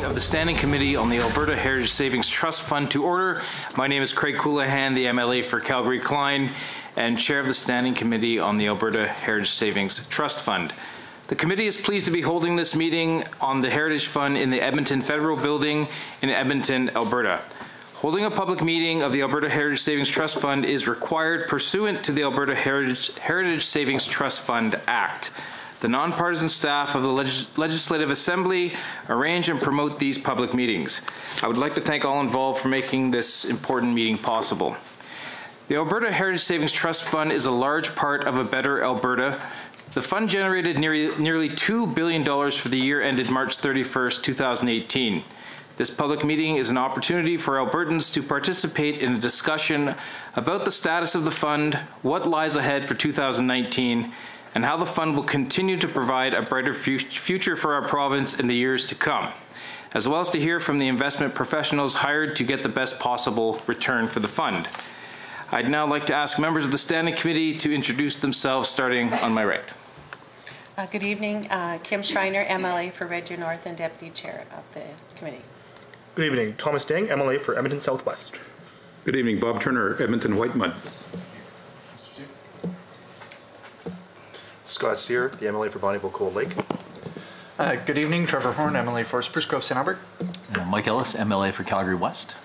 of the Standing Committee on the Alberta Heritage Savings Trust Fund to order. My name is Craig Coulahan, the MLA for Calgary-Klein and Chair of the Standing Committee on the Alberta Heritage Savings Trust Fund. The committee is pleased to be holding this meeting on the Heritage Fund in the Edmonton Federal Building in Edmonton, Alberta. Holding a public meeting of the Alberta Heritage Savings Trust Fund is required pursuant to the Alberta Heritage Savings Trust Fund Act. The nonpartisan staff of the Legislative Assembly arrange and promote these public meetings. I would like to thank all involved for making this important meeting possible. The Alberta Heritage Savings Trust Fund is a large part of a better Alberta. The fund generated nearly $2 billion for the year ended March 31st, 2018. This public meeting is an opportunity for Albertans to participate in a discussion about the status of the fund, what lies ahead for 2019, and how the fund will continue to provide a brighter future for our province in the years to come, as well as to hear from the investment professionals hired to get the best possible return for the fund. I'd now like to ask members of the Standing Committee to introduce themselves, starting on my right. Good evening, Kim Schreiner, MLA for Red Deer North and Deputy Chair of the Committee. Good evening, Thomas Dang, MLA for Edmonton Southwest. Good evening, Bob Turner, Edmonton Whitemud. Scott Sear, the MLA for Bonnyville Cold Lake. Good evening, Trevor Horn, MLA for Spruce Grove, St. Albert. Mike Ellis, MLA for Calgary West.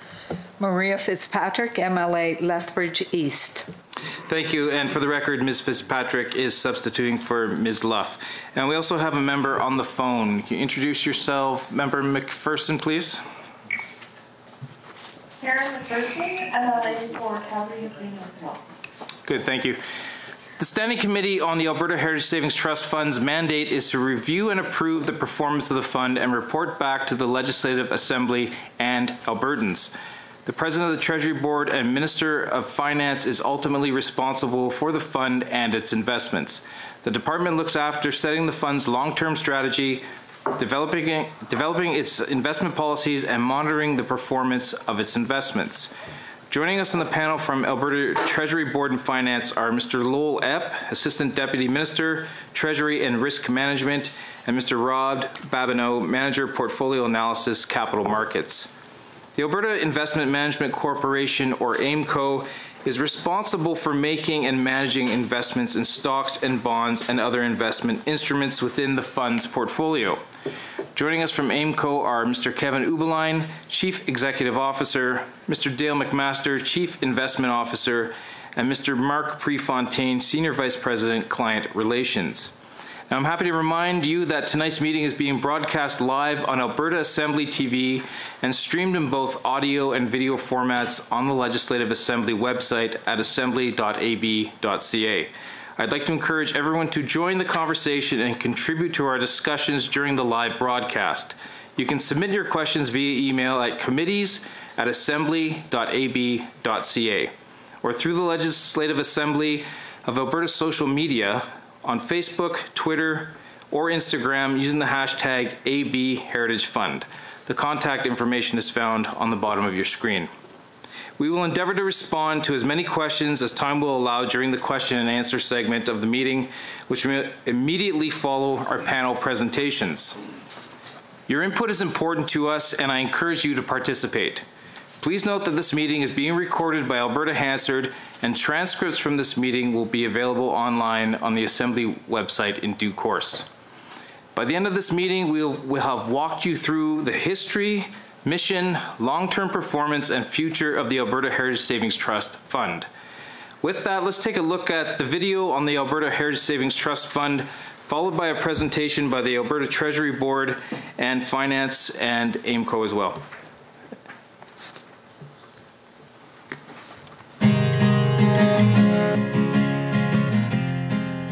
Maria Fitzpatrick, MLA Lethbridge East. Thank you, and for the record, Ms. Fitzpatrick is substituting for Ms. Luff. And we also have a member on the phone. Can you introduce yourself, Member McPherson, please? Karen McPherson, MLA for Calgary and Good, thank you. The Standing Committee on the Alberta Heritage Savings Trust Fund's mandate is to review and approve the performance of the fund and report back to the Legislative Assembly and Albertans. The President of the Treasury Board and Minister of Finance is ultimately responsible for the fund and its investments. The department looks after setting the fund's long-term strategy, developing its investment policies, and monitoring the performance of its investments. Joining us on the panel from Alberta Treasury Board and Finance are Mr. Lowell Epp, Assistant Deputy Minister, Treasury and Risk Management, and Mr. Rod Babineau, Manager, Portfolio Analysis, Capital Markets. The Alberta Investment Management Corporation, or AIMCO, is responsible for making and managing investments in stocks and bonds and other investment instruments within the fund's portfolio. Joining us from AIMCO are Mr. Kevin Ubelein, Chief Executive Officer, Mr. Dale McMaster, Chief Investment Officer, and Mr. Mark Prefontaine, Senior Vice President, Client Relations. Now, I'm happy to remind you that tonight's meeting is being broadcast live on Alberta Assembly TV and streamed in both audio and video formats on the Legislative Assembly website at assembly.ab.ca. I'd like to encourage everyone to join the conversation and contribute to our discussions during the live broadcast. You can submit your questions via email at committees@assembly.ab.ca or through the Legislative Assembly of Alberta social media on Facebook, Twitter, or Instagram using the hashtag #ABHeritageFund. The contact information is found on the bottom of your screen. We will endeavor to respond to as many questions as time will allow during the question and answer segment of the meeting, which will immediately follow our panel presentations. Your input is important to us, and I encourage you to participate. Please note that this meeting is being recorded by Alberta Hansard, and transcripts from this meeting will be available online on the Assembly website in due course. By the end of this meeting, we'll have walked you through the history, mission, long-term performance, and future of the Alberta Heritage Savings Trust Fund. With that, let's take a look at the video on the Alberta Heritage Savings Trust Fund, followed by a presentation by the Alberta Treasury Board and Finance and AIMCO as well.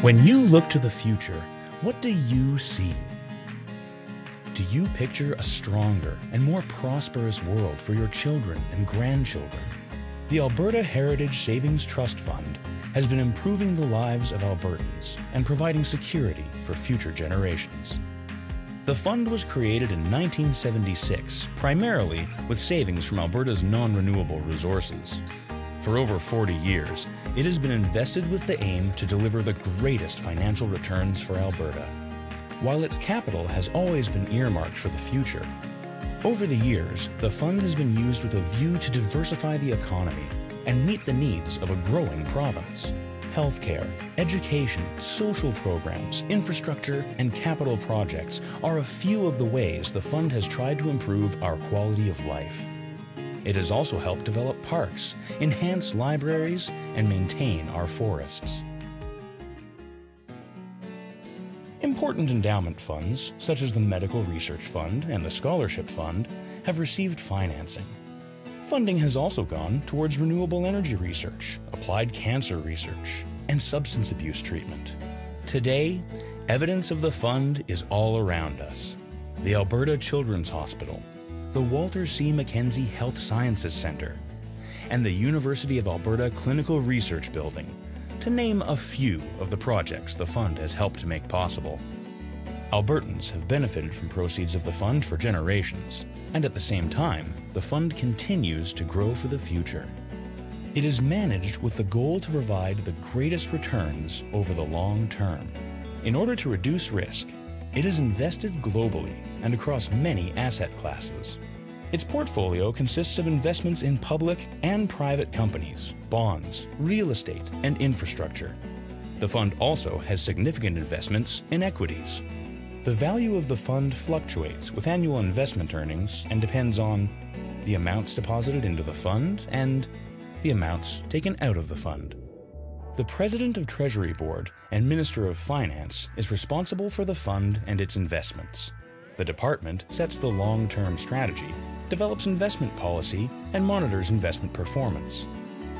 When you look to the future, what do you see? Do you picture a stronger and more prosperous world for your children and grandchildren? The Alberta Heritage Savings Trust Fund has been improving the lives of Albertans and providing security for future generations. The fund was created in 1976, primarily with savings from Alberta's non-renewable resources. For over 40 years, it has been invested with the aim to deliver the greatest financial returns for Alberta. While its capital has always been earmarked for the future, Over the years, the fund has been used with a view to diversify the economy and meet the needs of a growing province. Healthcare, education, social programs, infrastructure, and capital projects are a few of the ways the fund has tried to improve our quality of life. It has also helped develop parks, enhance libraries, and maintain our forests. Important endowment funds, such as the Medical Research Fund and the Scholarship Fund, have received financing. Funding has also gone towards renewable energy research, applied cancer research, and substance abuse treatment. Today, evidence of the fund is all around us. The Alberta Children's Hospital, the Walter C. Mackenzie Health Sciences Centre, and the University of Alberta Clinical Research Building, to name a few of the projects the fund has helped to make possible. Albertans have benefited from proceeds of the fund for generations, and at the same time, the fund continues to grow for the future. It is managed with the goal to provide the greatest returns over the long term. In order to reduce risk, it is invested globally and across many asset classes. Its portfolio consists of investments in public and private companies, bonds, real estate, and infrastructure. The fund also has significant investments in equities. The value of the fund fluctuates with annual investment earnings and depends on the amounts deposited into the fund and the amounts taken out of the fund. The President of Treasury Board and Minister of Finance is responsible for the fund and its investments. The department sets the long-term strategy, develops investment policy, and monitors investment performance.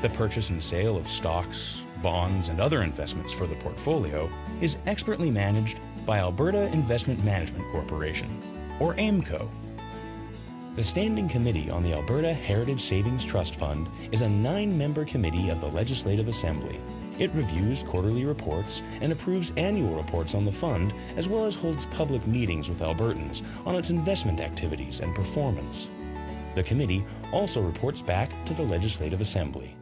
The purchase and sale of stocks, bonds, and other investments for the portfolio is expertly managed by Alberta Investment Management Corporation, or AIMCO. The Standing Committee on the Alberta Heritage Savings Trust Fund is a 9-member committee of the Legislative Assembly. It reviews quarterly reports and approves annual reports on the fund, as well as holds public meetings with Albertans on its investment activities and performance. The committee also reports back to the Legislative Assembly.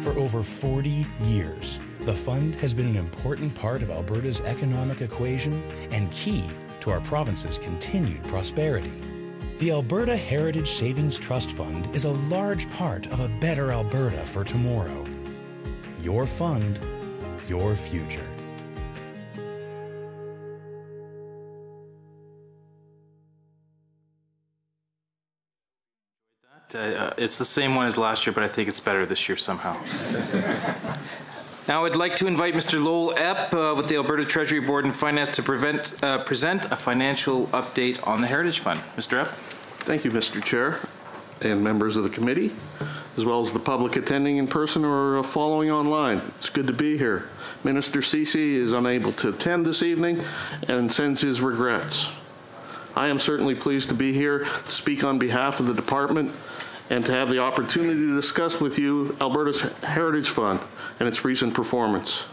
For over 40 years, the fund has been an important part of Alberta's economic equation and key to our province's continued prosperity. The Alberta Heritage Savings Trust Fund is a large part of a better Alberta for tomorrow. Your fund, your future. It's the same one as last year, but I think it's better this year somehow. Now I'd like to invite Mr. Lowell Epp with the Alberta Treasury Board and Finance to present a financial update on the Heritage Fund. Mr. Epp. Thank you, Mr. Chair, and members of the committee, as well as the public attending in person or following online. It's good to be here. Minister Ceci is unable to attend this evening and sends his regrets. I am certainly pleased to be here to speak on behalf of the department and to have the opportunity to discuss with you Alberta's Heritage Fund and its recent performance.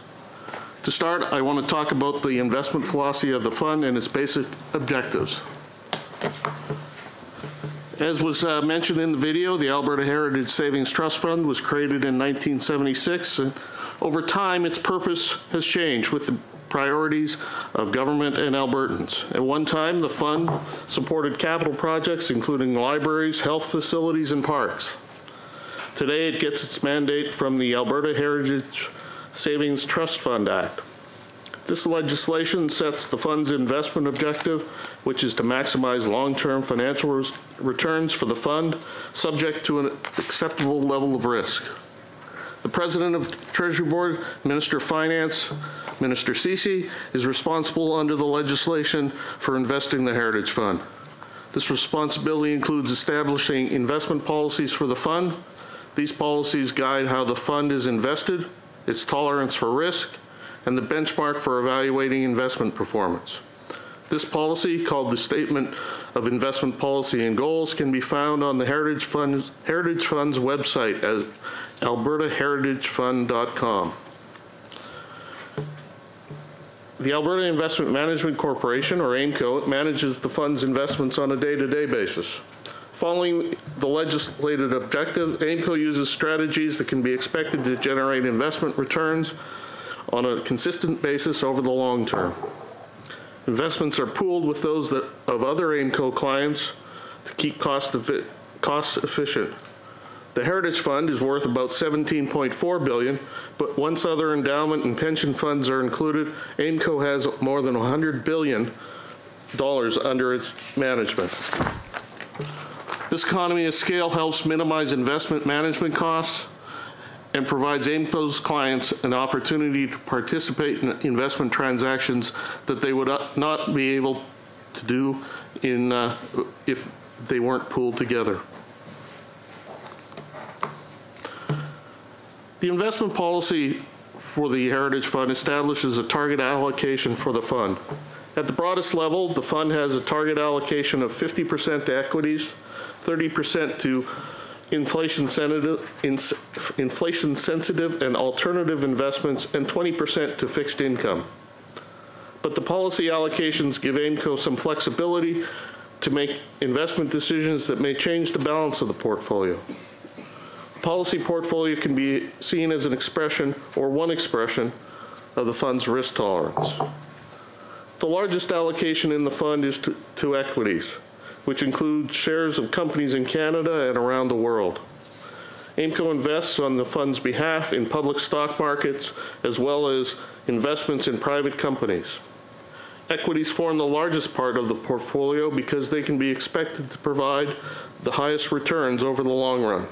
To start, I want to talk about the investment philosophy of the fund and its basic objectives. As was mentioned in the video, the Alberta Heritage Savings Trust Fund was created in 1976. And over time, its purpose has changed with the priorities of government and Albertans. At one time, the fund supported capital projects, including libraries, health facilities, and parks. Today, it gets its mandate from the Alberta Heritage Savings Trust Fund Act. This legislation sets the fund's investment objective, which is to maximize long-term financial returns for the fund, subject to an acceptable level of risk. The President of the Treasury Board, Minister of Finance, Minister Ceci, is responsible under the legislation for investing the Heritage Fund. This responsibility includes establishing investment policies for the fund. These policies guide how the fund is invested, its tolerance for risk, and the benchmark for evaluating investment performance. This policy, called the Statement of Investment Policy and Goals, can be found on the Heritage Fund's website at albertaheritagefund.com. The Alberta Investment Management Corporation, or AIMCO, manages the fund's investments on a day-to-day basis. Following the legislated objective, AIMCO uses strategies that can be expected to generate investment returns on a consistent basis over the long term. Investments are pooled with those of other AIMCO clients to keep costs efficient. The Heritage Fund is worth about $17.4 billion, but once other endowment and pension funds are included, AIMCO has more than $100 billion under its management. This economy of scale helps minimize investment management costs and provides AIMCO's clients an opportunity to participate in investment transactions that they would not be able to do if they weren't pooled together. The investment policy for the Heritage Fund establishes a target allocation for the fund. At the broadest level, the fund has a target allocation of 50% to equities, 30% to inflation-sensitive and alternative investments, and 20% to fixed income. But the policy allocations give AIMCO some flexibility to make investment decisions that may change the balance of the portfolio. The policy portfolio can be seen as an expression, or one expression, of the fund's risk tolerance. The largest allocation in the fund is to equities, which includes shares of companies in Canada and around the world. AIMCO invests on the fund's behalf in public stock markets as well as investments in private companies. Equities form the largest part of the portfolio because they can be expected to provide the highest returns over the long run.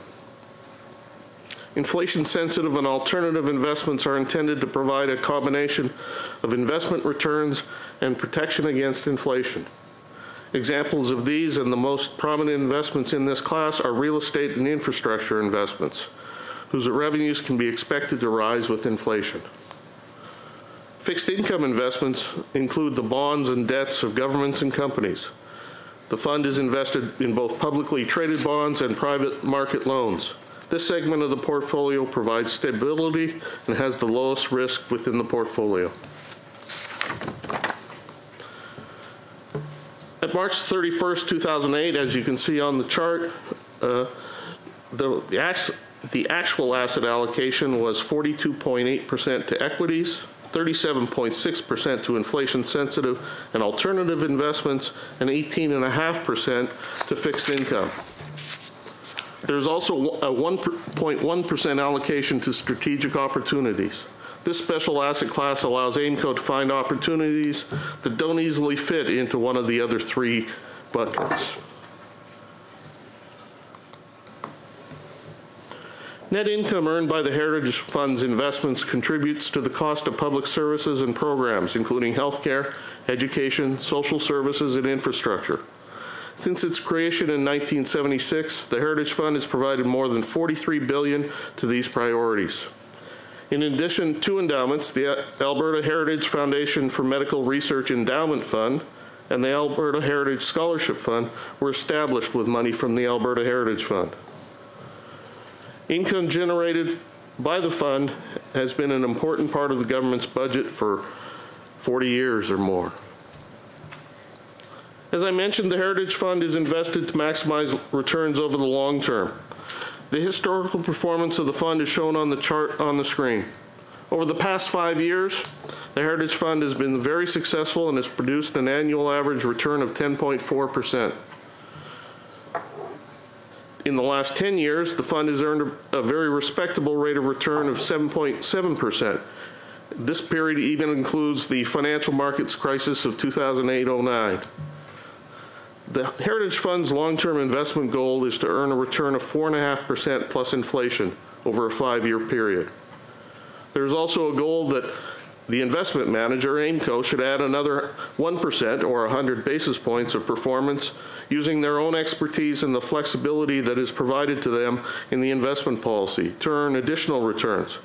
Inflation-sensitive and alternative investments are intended to provide a combination of investment returns and protection against inflation. Examples of these and the most prominent investments in this class are real estate and infrastructure investments, whose revenues can be expected to rise with inflation. Fixed income investments include the bonds and debts of governments and companies. The fund is invested in both publicly traded bonds and private market loans. This segment of the portfolio provides stability and has the lowest risk within the portfolio. At March 31st, 2008, as you can see on the chart, the actual asset allocation was 42.8% to equities, 37.6% to inflation-sensitive and alternative investments, and 18.5% to fixed income. There's also a 1.1% allocation to strategic opportunities. This special asset class allows AIMCO to find opportunities that don't easily fit into one of the other three buckets. Net income earned by the Heritage Fund's investments contributes to the cost of public services and programs, including healthcare, education, social services, and infrastructure. Since its creation in 1976, the Heritage Fund has provided more than $43 billion to these priorities. In addition, two endowments, the Alberta Heritage Foundation for Medical Research Endowment Fund and the Alberta Heritage Scholarship Fund, were established with money from the Alberta Heritage Fund. Income generated by the fund has been an important part of the government's budget for 40 years or more. As I mentioned, the Heritage Fund is invested to maximize returns over the long term. The historical performance of the fund is shown on the chart on the screen. Over the past 5 years, the Heritage Fund has been very successful and has produced an annual average return of 10.4%. In the last 10 years, the fund has earned a very respectable rate of return of 7.7%. This period even includes the financial markets crisis of 2008-09. The Heritage Fund's long-term investment goal is to earn a return of 4.5% plus inflation over a 5-year period. There's also a goal that the investment manager, AIMCO, should add another 1% or 100 basis points of performance using their own expertise and the flexibility that is provided to them in the investment policy to earn additional returns,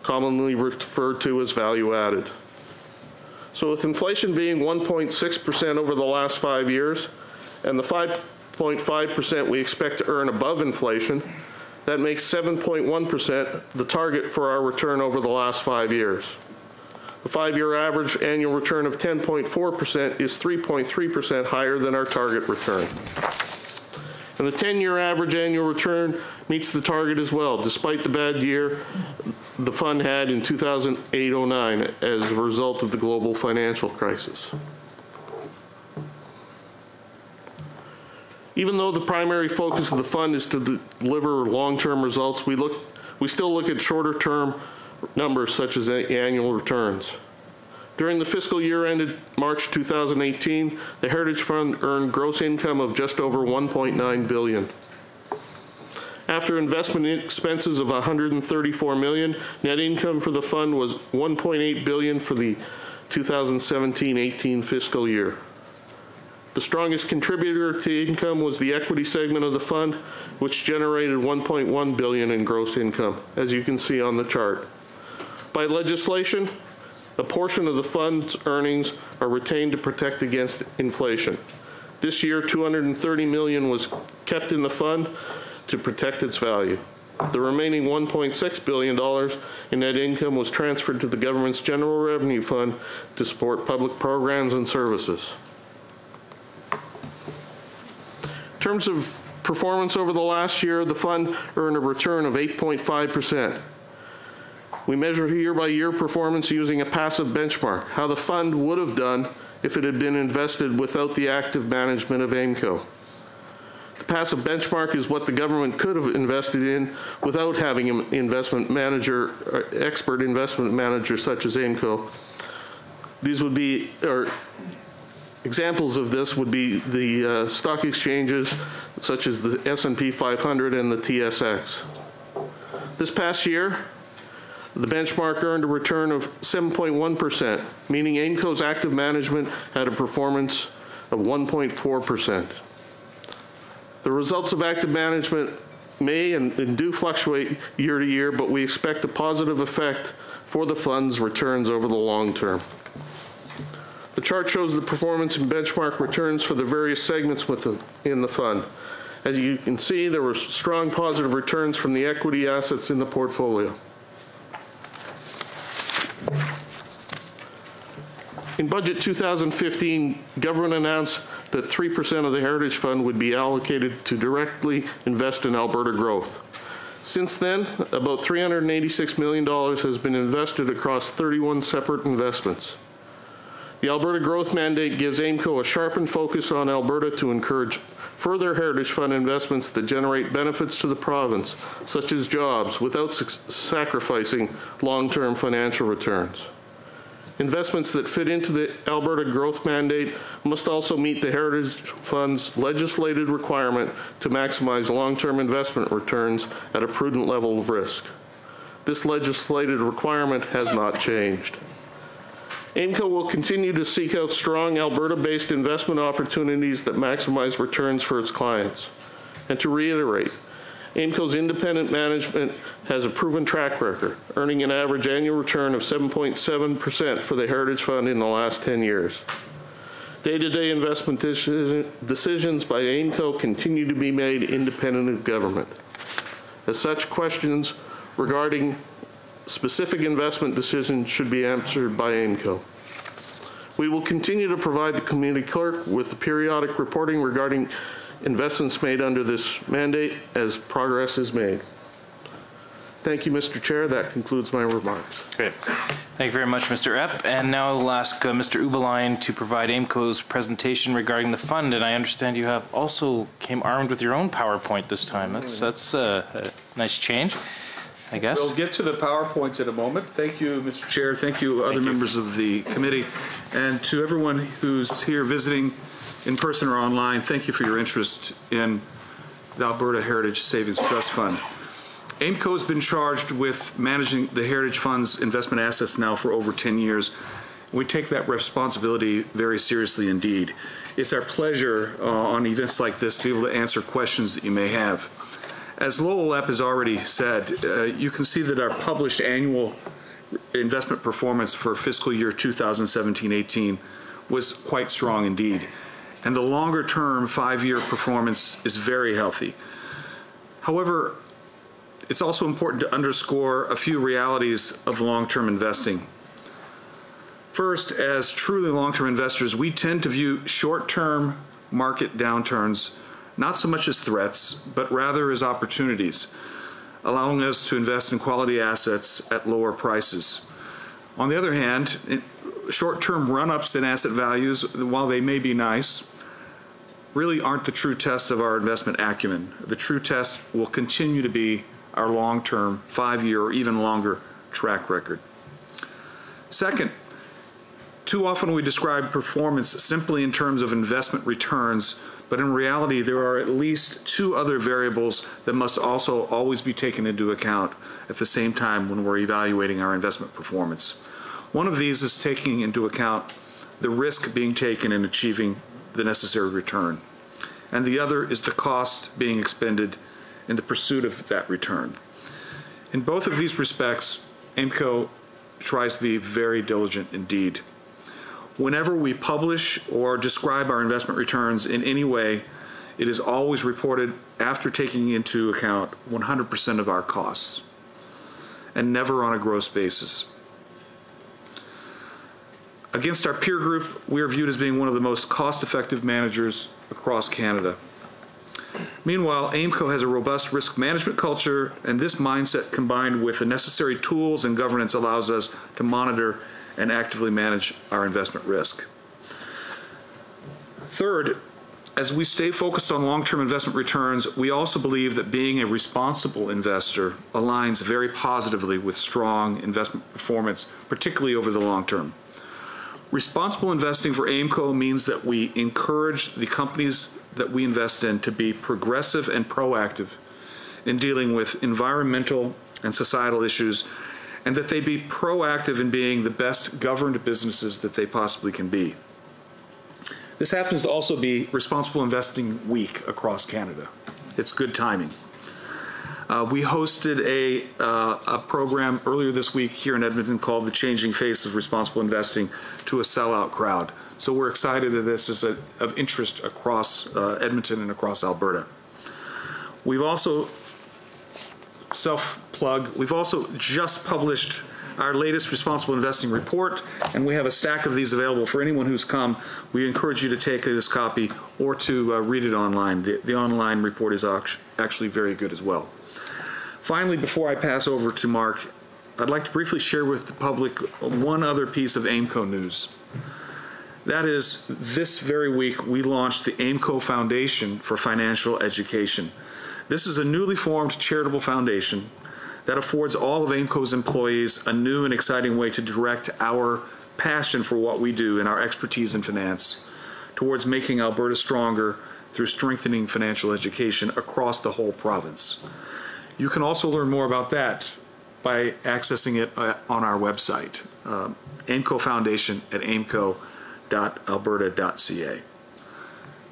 commonly referred to as value added. So with inflation being 1.6% over the last 5 years, and the 5.5% we expect to earn above inflation, that makes 7.1% the target for our return over the last 5 years. The 5-year average annual return of 10.4% is 3.3% higher than our target return. And the 10-year average annual return meets the target as well, despite the bad year the fund had in 2008-09 as a result of the global financial crisis. Even though the primary focus of the fund is to deliver long-term results, we still look at shorter-term numbers such as annual returns. During the fiscal year ended March 2018, the Heritage Fund earned gross income of just over $1.9 billion. After investment expenses of $134 million, net income for the fund was $1.8 billion for the 2017-18 fiscal year. The strongest contributor to income was the equity segment of the fund, which generated $1.1 billion in gross income, as you can see on the chart. By legislation, a portion of the fund's earnings are retained to protect against inflation. This year, $230 million was kept in the fund to protect its value. The remaining $1.6 billion in net income was transferred to the government's general revenue fund to support public programs and services. In terms of performance over the last year, the fund earned a return of 8.5%. We measure year-by-year performance using a passive benchmark, how the fund would have done if it had been invested without the active management of AIMCO. The passive benchmark is what the government could have invested in without having an investment manager, expert investment manager such as AIMCO. These would be, or examples of this would be the stock exchanges such as the S&P 500 and the TSX. This past year, the benchmark earned a return of 7.1%, meaning AIMCO's active management had a performance of 1.4%. The results of active management may and do fluctuate year to year, but we expect a positive effect for the fund's returns over the long term. The chart shows the performance and benchmark returns for the various segments in the fund. As you can see, there were strong positive returns from the equity assets in the portfolio. In budget 2015, government announced that 3% of the Heritage Fund would be allocated to directly invest in Alberta growth. Since then, about $386 million has been invested across 31 separate investments. The Alberta Growth Mandate gives AIMCO a sharpened focus on Alberta to encourage further Heritage Fund investments that generate benefits to the province, such as jobs, without sacrificing long-term financial returns. Investments that fit into the Alberta Growth Mandate must also meet the Heritage Fund's legislated requirement to maximize long-term investment returns at a prudent level of risk. This legislated requirement has not changed. AIMCO will continue to seek out strong Alberta-based investment opportunities that maximize returns for its clients. And to reiterate, AIMCO's independent management has a proven track record, earning an average annual return of 7.7% for the Heritage Fund in the last 10 years. Day-to-day investment decisions by AIMCO continue to be made independent of government. As such, questions regarding specific investment decisions should be answered by AIMCO. We will continue to provide the community clerk with the periodic reporting regarding investments made under this mandate as progress is made. Thank you, Mr. Chair. That concludes my remarks. Great. Thank you very much, Mr. Epp. And now I'll ask Mr. Ubelein to provide AIMCO's presentation regarding the fund. And I understand you have also came armed with your own PowerPoint this time. That's a nice change, I guess. We'll get to the PowerPoints in a moment. Thank you, Mr. Chair. Thank you, other members of the committee. And to everyone who's here visiting in person or online, thank you for your interest in the Alberta Heritage Savings Trust Fund. AIMCO has been charged with managing the Heritage Fund's investment assets now for over 10 years. We take that responsibility very seriously indeed. It's our pleasure on events like this to be able to answer questions that you may have. As Lowell Epp has already said, you can see that our published annual investment performance for fiscal year 2017-18 was quite strong indeed. And the longer-term 5-year performance is very healthy. However, it's also important to underscore a few realities of long-term investing. First, as truly long-term investors, we tend to view short-term market downturns not so much as threats, but rather as opportunities, allowing us to invest in quality assets at lower prices. On the other hand, short-term run-ups in asset values, while they may be nice, really aren't the true test of our investment acumen. The true test will continue to be our long-term, 5-year or even longer track record. Second, too often we describe performance simply in terms of investment returns, but in reality there are at least 2 other variables that must also always be taken into account at the same time when we're evaluating our investment performance. One of these is taking into account the risk being taken in achieving the necessary return, and the other is the cost being expended in the pursuit of that return. In both of these respects, AIMCO tries to be very diligent indeed. Whenever we publish or describe our investment returns in any way, it is always reported after taking into account 100% of our costs, and never on a gross basis. Against our peer group, we are viewed as being one of the most cost-effective managers across Canada. Meanwhile, AIMCO has a robust risk management culture, and this mindset combined with the necessary tools and governance allows us to monitor and actively manage our investment risk. Third, as we stay focused on long-term investment returns, we also believe that being a responsible investor aligns very positively with strong investment performance, particularly over the long term. Responsible investing for AIMCO means that we encourage the companies that we invest in to be progressive and proactive in dealing with environmental and societal issues, and that they be proactive in being the best governed businesses that they possibly can be. This happens to also be Responsible Investing Week across Canada. It's good timing. We hosted a program earlier this week here in Edmonton called The Changing Face of Responsible Investing to a sellout crowd. So we're excited that this is of interest across Edmonton and across Alberta. We've also, self-plug, we've also just published our latest Responsible Investing report, and we have a stack of these available for anyone who's come. We encourage you to take this copy or to read it online. The online report is actually very good as well. Finally, before I pass over to Mark, I'd like to briefly share with the public one other piece of AIMCO news. That is, this very week we launched the AIMCO Foundation for Financial Education. This is a newly formed charitable foundation that affords all of AIMCO's employees a new and exciting way to direct our passion for what we do and our expertise in finance towards making Alberta stronger through strengthening financial education across the whole province. You can also learn more about that by accessing it on our website, AIMCO Foundation at aimco.alberta.ca.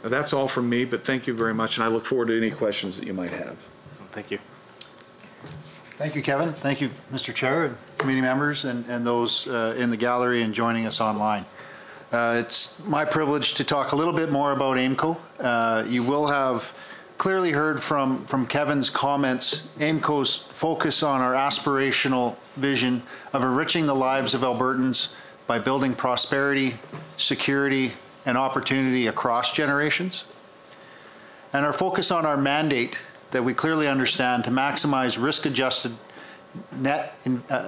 That's all from me, but thank you very much, and I look forward to any questions that you might have. Thank you. Thank you, Kevin. Thank you, Mr. Chair, and committee members, and those in the gallery and joining us online. It's my privilege to talk a little bit more about AIMCO. You will have clearly heard from Kevin's comments AIMCO's focus on our aspirational vision of enriching the lives of Albertans by building prosperity, security, and opportunity across generations, and our focus on our mandate that we clearly understand to maximize risk-adjusted net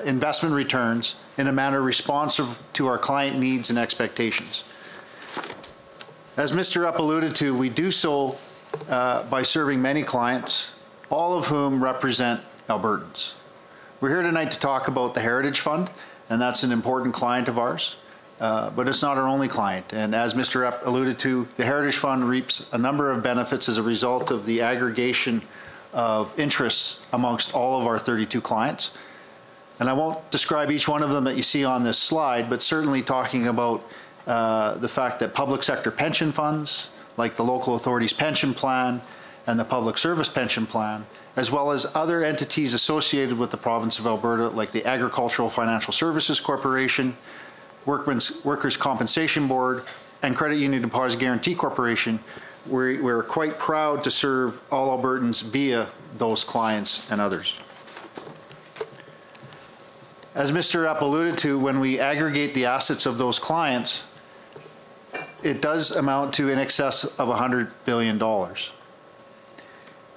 investment returns in a manner responsive to our client needs and expectations. As Mr. Epp alluded to, we do so by serving many clients, all of whom represent Albertans. We're here tonight to talk about the Heritage Fund, and that's an important client of ours, but it's not our only client. And as Mr. Epp alluded to, the Heritage Fund reaps a number of benefits as a result of the aggregation of interests amongst all of our 32 clients. And I won't describe each one of them that you see on this slide, but certainly talking about the fact that public sector pension funds, like the Local Authorities Pension Plan and the Public Service Pension Plan, as well as other entities associated with the province of Alberta, like the Agricultural Financial Services Corporation, Workers' Compensation Board, and Credit Union Deposit Guarantee Corporation. We're quite proud to serve all Albertans via those clients and others. As Mr. Epp alluded to, when we aggregate the assets of those clients, it does amount to in excess of $100 billion.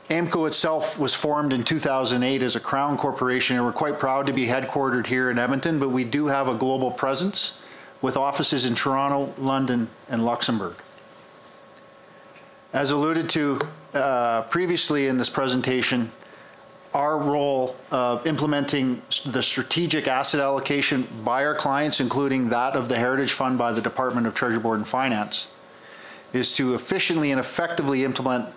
AIMCO itself was formed in 2008 as a Crown Corporation, and we're quite proud to be headquartered here in Edmonton, but we do have a global presence with offices in Toronto, London, and Luxembourg. As alluded to previously in this presentation, our role of implementing the strategic asset allocation by our clients, including that of the Heritage Fund by the Department of Treasury Board and Finance, is to efficiently and effectively implement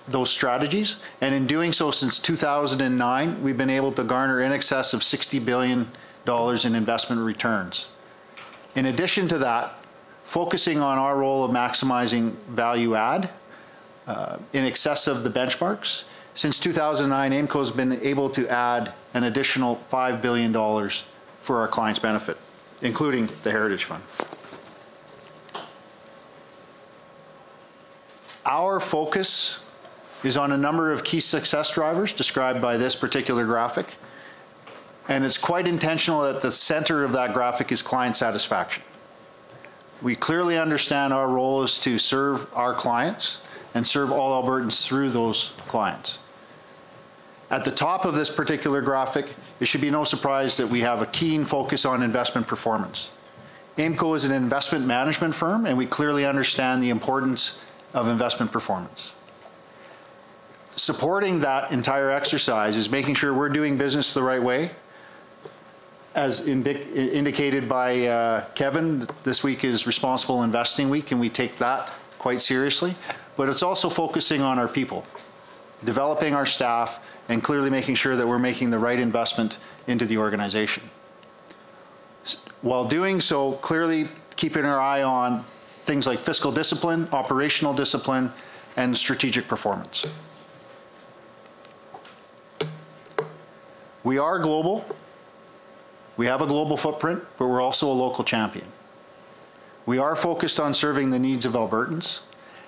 those strategies. And in doing so, since 2009, we've been able to garner in excess of $60 billion in investment returns. In addition to that, focusing on our role of maximizing value add in excess of the benchmarks, since 2009, AIMCO has been able to add an additional $5 billion for our clients' benefit, including the Heritage Fund. Our focus is on a number of key success drivers described by this particular graphic, and it's quite intentional that the center of that graphic is client satisfaction. We clearly understand our role is to serve our clients and serve all Albertans through those clients. At the top of this particular graphic, it should be no surprise that we have a keen focus on investment performance. AIMCO is an investment management firm, and we clearly understand the importance of investment performance. Supporting that entire exercise is making sure we're doing business the right way. As indicated by Kevin, this week is Responsible Investing Week, and we take that quite seriously. But it's also focusing on our people, developing our staff, and clearly making sure that we're making the right investment into the organization. While doing so, clearly keeping our eye on things like fiscal discipline, operational discipline, and strategic performance. We are global. We have a global footprint, but we're also a local champion. We are focused on serving the needs of Albertans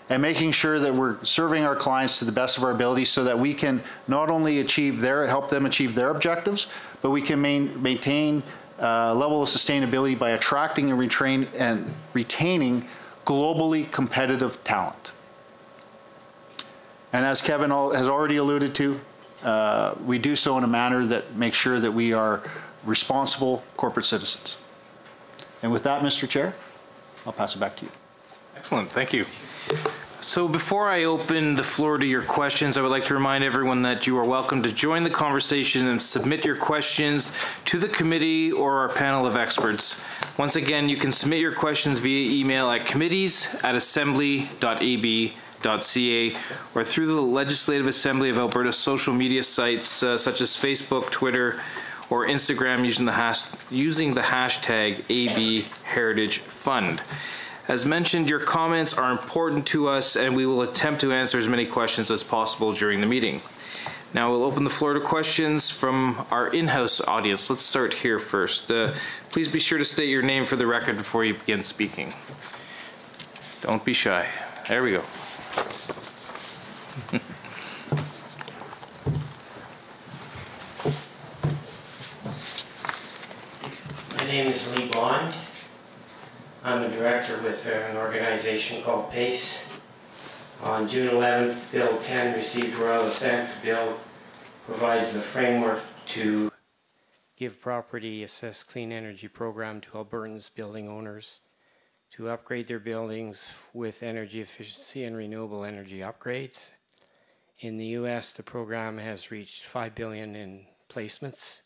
and making sure that we're serving our clients to the best of our abilities so that we can not only help them achieve their objectives, but we can maintain a level of sustainability by attracting and retaining globally competitive talent. And as Kevin has already alluded to, we do so in a manner that makes sure that we are responsible corporate citizens. And with that, Mr. Chair, I'll pass it back to you. Excellent, thank you. So before I open the floor to your questions, I would like to remind everyone that you are welcome to join the conversation and submit your questions to the committee or our panel of experts. Once again, you can submit your questions via email at committees@assembly.ab.ca or through the Legislative Assembly of Alberta social media sites such as Facebook, Twitter, or Instagram using the hashtag #ABHeritageFund. As mentioned, your comments are important to us, and we will attempt to answer as many questions as possible during the meeting. Now we'll open the floor to questions from our in-house audience. Let's start here first. Please be sure to state your name for the record before you begin speaking. Don't be shy. There we go. My name is Lee Bond. I'm a director with an organization called PACE. On June 11th, Bill 10 received royal assent. The bill provides the framework to give property assessed clean energy program to Albertans building owners to upgrade their buildings with energy efficiency and renewable energy upgrades. In the U.S., the program has reached $5 billion in placements.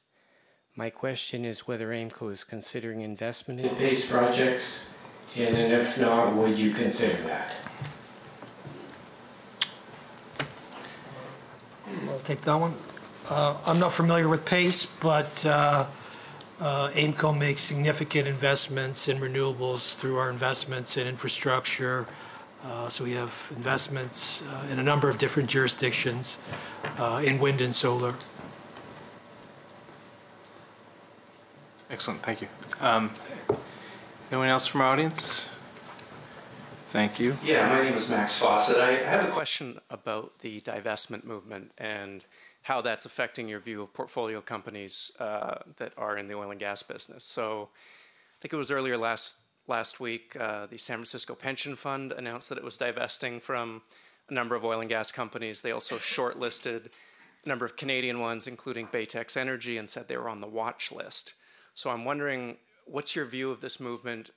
My question is whether AIMCO is considering investment in PACE projects, and if not, would you consider that? I'll take that one. I'm not familiar with PACE, but AIMCO makes significant investments in renewables through our investments in infrastructure. So we have investments in a number of different jurisdictions in wind and solar. Excellent, thank you. Anyone else from our audience? Thank you. Yeah, my name is Max Fawcett. I have a question about the divestment movement and how that's affecting your view of portfolio companies that are in the oil and gas business. So I think it was earlier last week, the San Francisco Pension Fund announced that it was divesting from a number of oil and gas companies. They also shortlisted a number of Canadian ones, including Baytex Energy, and said they were on the watch list. So I'm wondering, what's your view of this movement?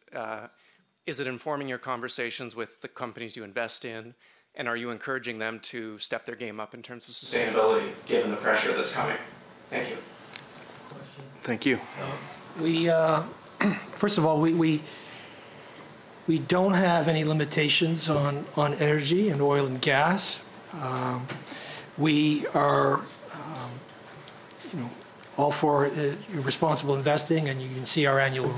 Is it informing your conversations with the companies you invest in? And are you encouraging them to step their game up in terms of sustainability, given the pressure that's coming? Thank you. Thank you. First of all, we don't have any limitations on energy and oil and gas. We are, all for responsible investing, and you can see our annual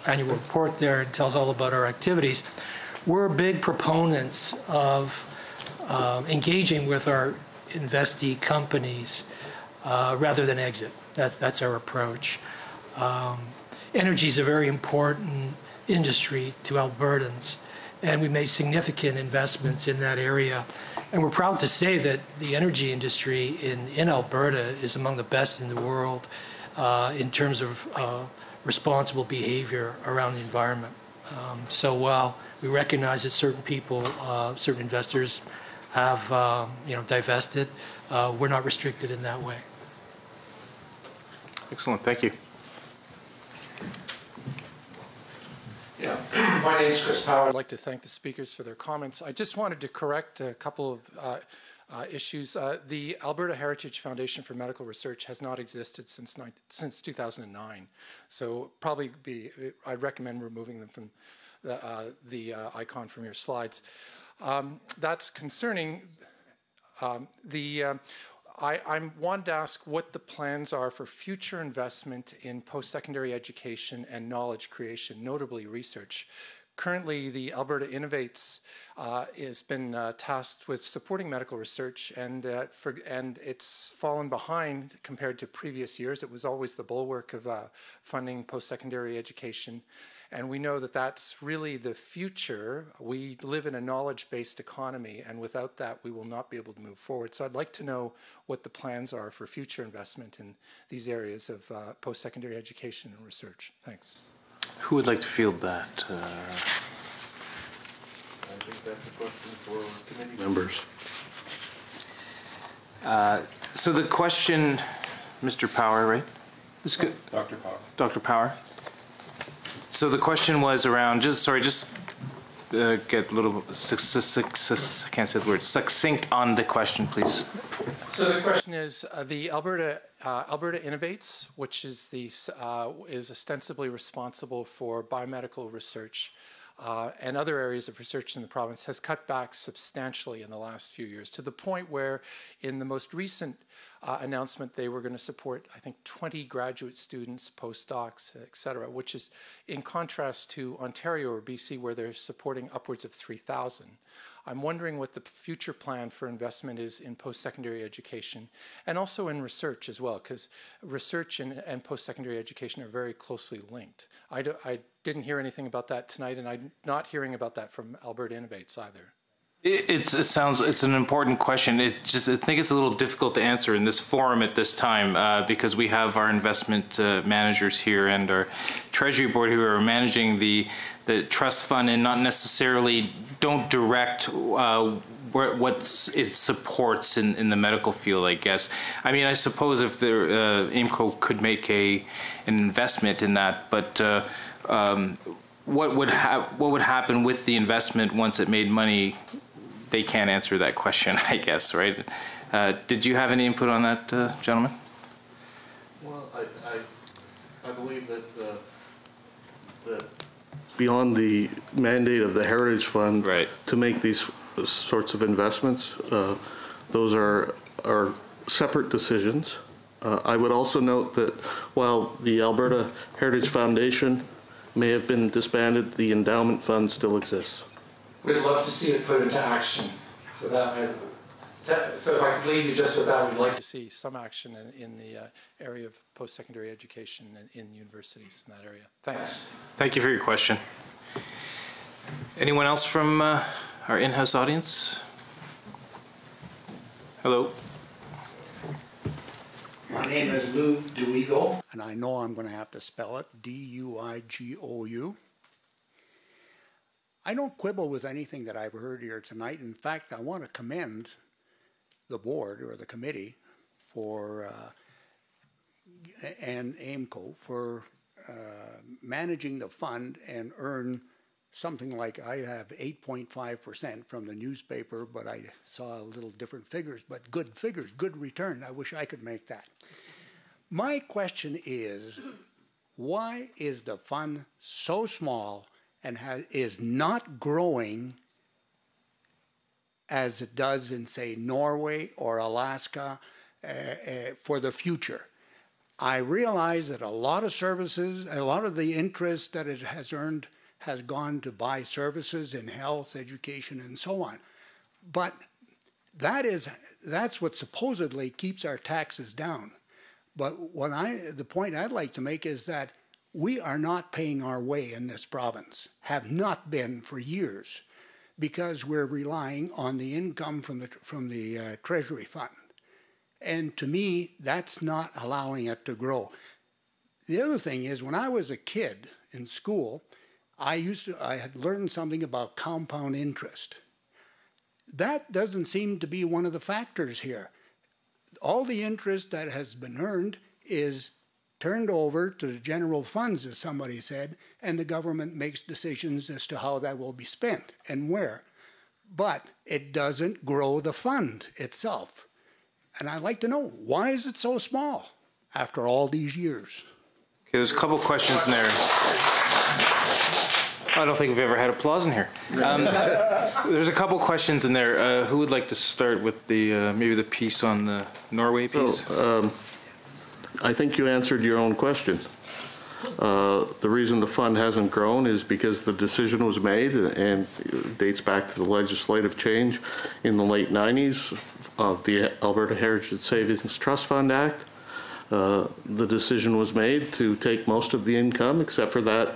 report there. It tells all about our activities. We're big proponents of engaging with our investee companies rather than exit. That's our approach. Energy is a very important industry to Albertans, and we made significant investments in that area. And we're proud to say that the energy industry in Alberta is among the best in the world in terms of responsible behavior around the environment. So while we recognize that certain people, certain investors have divested, we're not restricted in that way. Excellent, thank you. Yeah, my name is Chris Power. I'd like to thank the speakers for their comments. I just wanted to correct a couple of issues. The Alberta Heritage Foundation for Medical Research has not existed since 2009. So probably I'd recommend removing them from the icon from your slides. That's concerning. I wanted to ask what the plans are for future investment in post-secondary education and knowledge creation, notably research. Currently, the Alberta Innovates has been tasked with supporting medical research, and it's fallen behind compared to previous years. It was always the bulwark of funding post-secondary education. And we know that that's really the future. We live in a knowledge-based economy, and without that, we will not be able to move forward. So I'd like to know what the plans are for future investment in these areas of post-secondary education and research. Thanks. Who would like to field that? I think that's a question for committee members. So the question, Mr. Power, right? It's good. Dr. Power. Dr. Power. So the question was around, get a little, I can't say the word, succinct on the question, please. So the question is, the Alberta Innovates, which is is ostensibly responsible for biomedical research and other areas of research in the province, has cut back substantially in the last few years, to the point where in the most recent announcement they were going to support, I think, 20 graduate students, postdocs, et cetera, which is in contrast to Ontario or BC, where they're supporting upwards of 3,000. I'm wondering what the future plan for investment is in post-secondary education and also in research as well, because research and post-secondary education are very closely linked. I didn't hear anything about that tonight, and I'm not hearing about that from Alberta Innovates either. It's an important question. I think it's a little difficult to answer in this forum at this time because we have our investment managers here and our Treasury Board who are managing the trust fund and not necessarily don't direct what it supports in the medical field, I guess. I mean, I suppose if the AIMCO could make an investment in that, but what would happen with the investment once it made money? They can't answer that question, I guess, right? Did you have any input on that, gentlemen? Well, I believe that it's beyond the mandate of the Heritage Fund to make these sorts of investments. Those are separate decisions. I would also note that while the Alberta Heritage Foundation may have been disbanded, the endowment fund still exists. We'd love to see it put into action. So if I could leave you just with that, we'd like to see some action in the area of post-secondary education in universities in that area. Thanks. Thank you for your question. Anyone else from our in-house audience? Hello. My name is Lou Duigo, and I know I'm going to have to spell it, D-U-I-G-O-U. I don't quibble with anything that I've heard here tonight. In fact, I want to commend the board or the committee for and AIMCO for managing the fund and earn something like, I have 8.5% from the newspaper, but I saw a little different figures, but good figures, good return. I wish I could make that. My question is, why is the fund so small and is not growing as it does in, say, Norway or Alaska for the future? I realize that a lot of services, a lot of the interest that it has earned has gone to buy services in health, education, and so on. But that's what supposedly keeps our taxes down. But the point I'd like to make is that we are not paying our way in this province, have not been for years, because we're relying on the income from the Treasury Fund. And to me, that's not allowing it to grow. The other thing is, when I was a kid in school, I had learned something about compound interest. That doesn't seem to be one of the factors here. All the interest that has been earned is turned over to the general funds, as somebody said, and the government makes decisions as to how that will be spent and where. But it doesn't grow the fund itself. And I'd like to know, why is it so small after all these years? Okay, there's a couple questions in there. I don't think we've ever had applause in here. There's a couple questions in there. Who would like to start with the maybe the piece on the Norway piece? I think you answered your own question. The reason the fund hasn't grown is because the decision was made, and it dates back to the legislative change in the late 90s of the Alberta Heritage Savings Trust Fund Act. The decision was made to take most of the income, except for that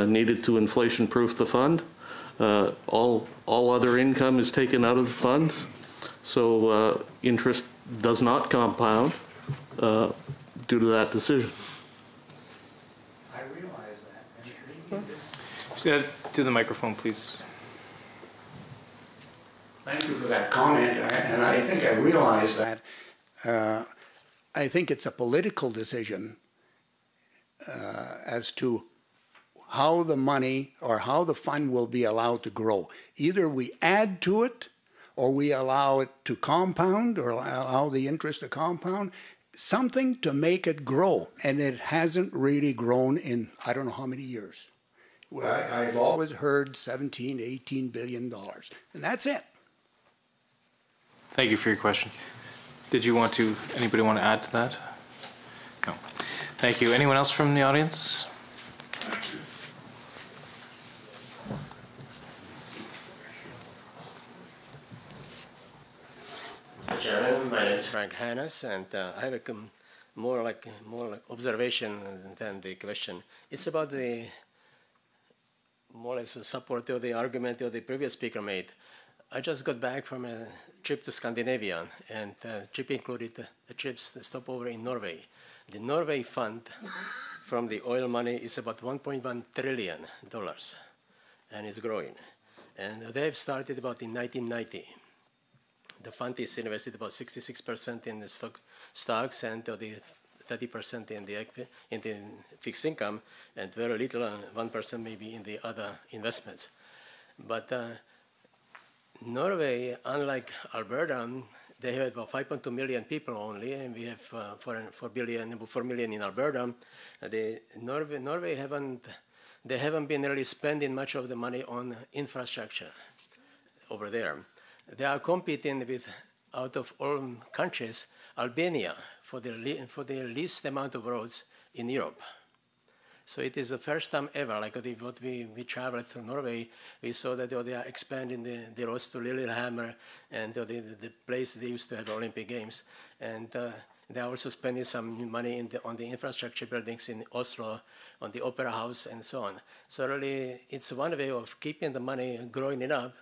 needed to inflation-proof the fund. All other income is taken out of the fund, so interest does not compound due to that decision. I realize that. Yeah, to the microphone, please. Thank you for that comment, and I think I realize that. I think it's a political decision as to how the money or how the fund will be allowed to grow. Either we add to it, or we allow it to compound, or allow the interest to compound, something to make it grow. And it hasn't really grown in I don't know how many years. I've always heard $17, $18 billion, and that's it. Thank you for your question. Did you want to, anybody want to add to that? No. Thank you. Anyone else from the audience? Mr. Chairman, my name is Frank Hannes, and I have a more like observation than the question. It's about the more or less support to the argument that the previous speaker made. I just got back from a trip to Scandinavia, and the trip included a trip stopover in Norway. The Norway fund from the oil money is about $1.1 trillion, and it's growing. And they've started about in 1990. The fund is invested about 66% in the stocks and the 30% in the fixed income, and very little, 1% maybe in the other investments. But Norway, unlike Alberta, they have about 5.2 million people only, and we have 4 million in Alberta. Norway haven't been really spending much of the money on infrastructure over there. They are competing with, out of all countries, Albania for the least amount of roads in Europe. So it is the first time ever, like what we traveled through Norway, we saw that they are expanding the roads to Lillehammer and the place they used to have Olympic Games. And they are also spending some money on the infrastructure buildings in Oslo, on the Opera House, and so on. So really, it's one way of keeping the money, growing it up.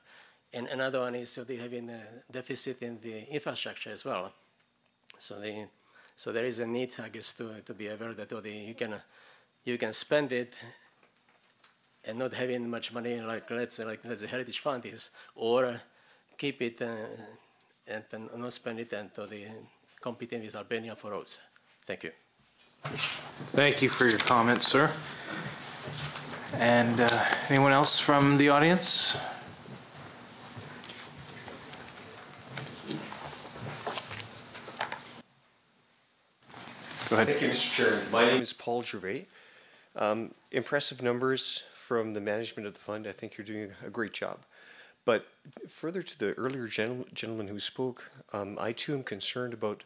And another one is they having a deficit in the infrastructure as well. So there is a need, I guess, to be aware that you can spend it and not having much money, like let's say the Heritage Fund is, or keep it and not spend it and competing with Albania for roads. Thank you. Thank you for your comment, sir. And anyone else from the audience? Go ahead. Thank you, Mr. Chair. My name is Paul Gervais. Impressive numbers from the management of the fund. I think you're doing a great job. But further to the earlier gentleman who spoke, I too am concerned about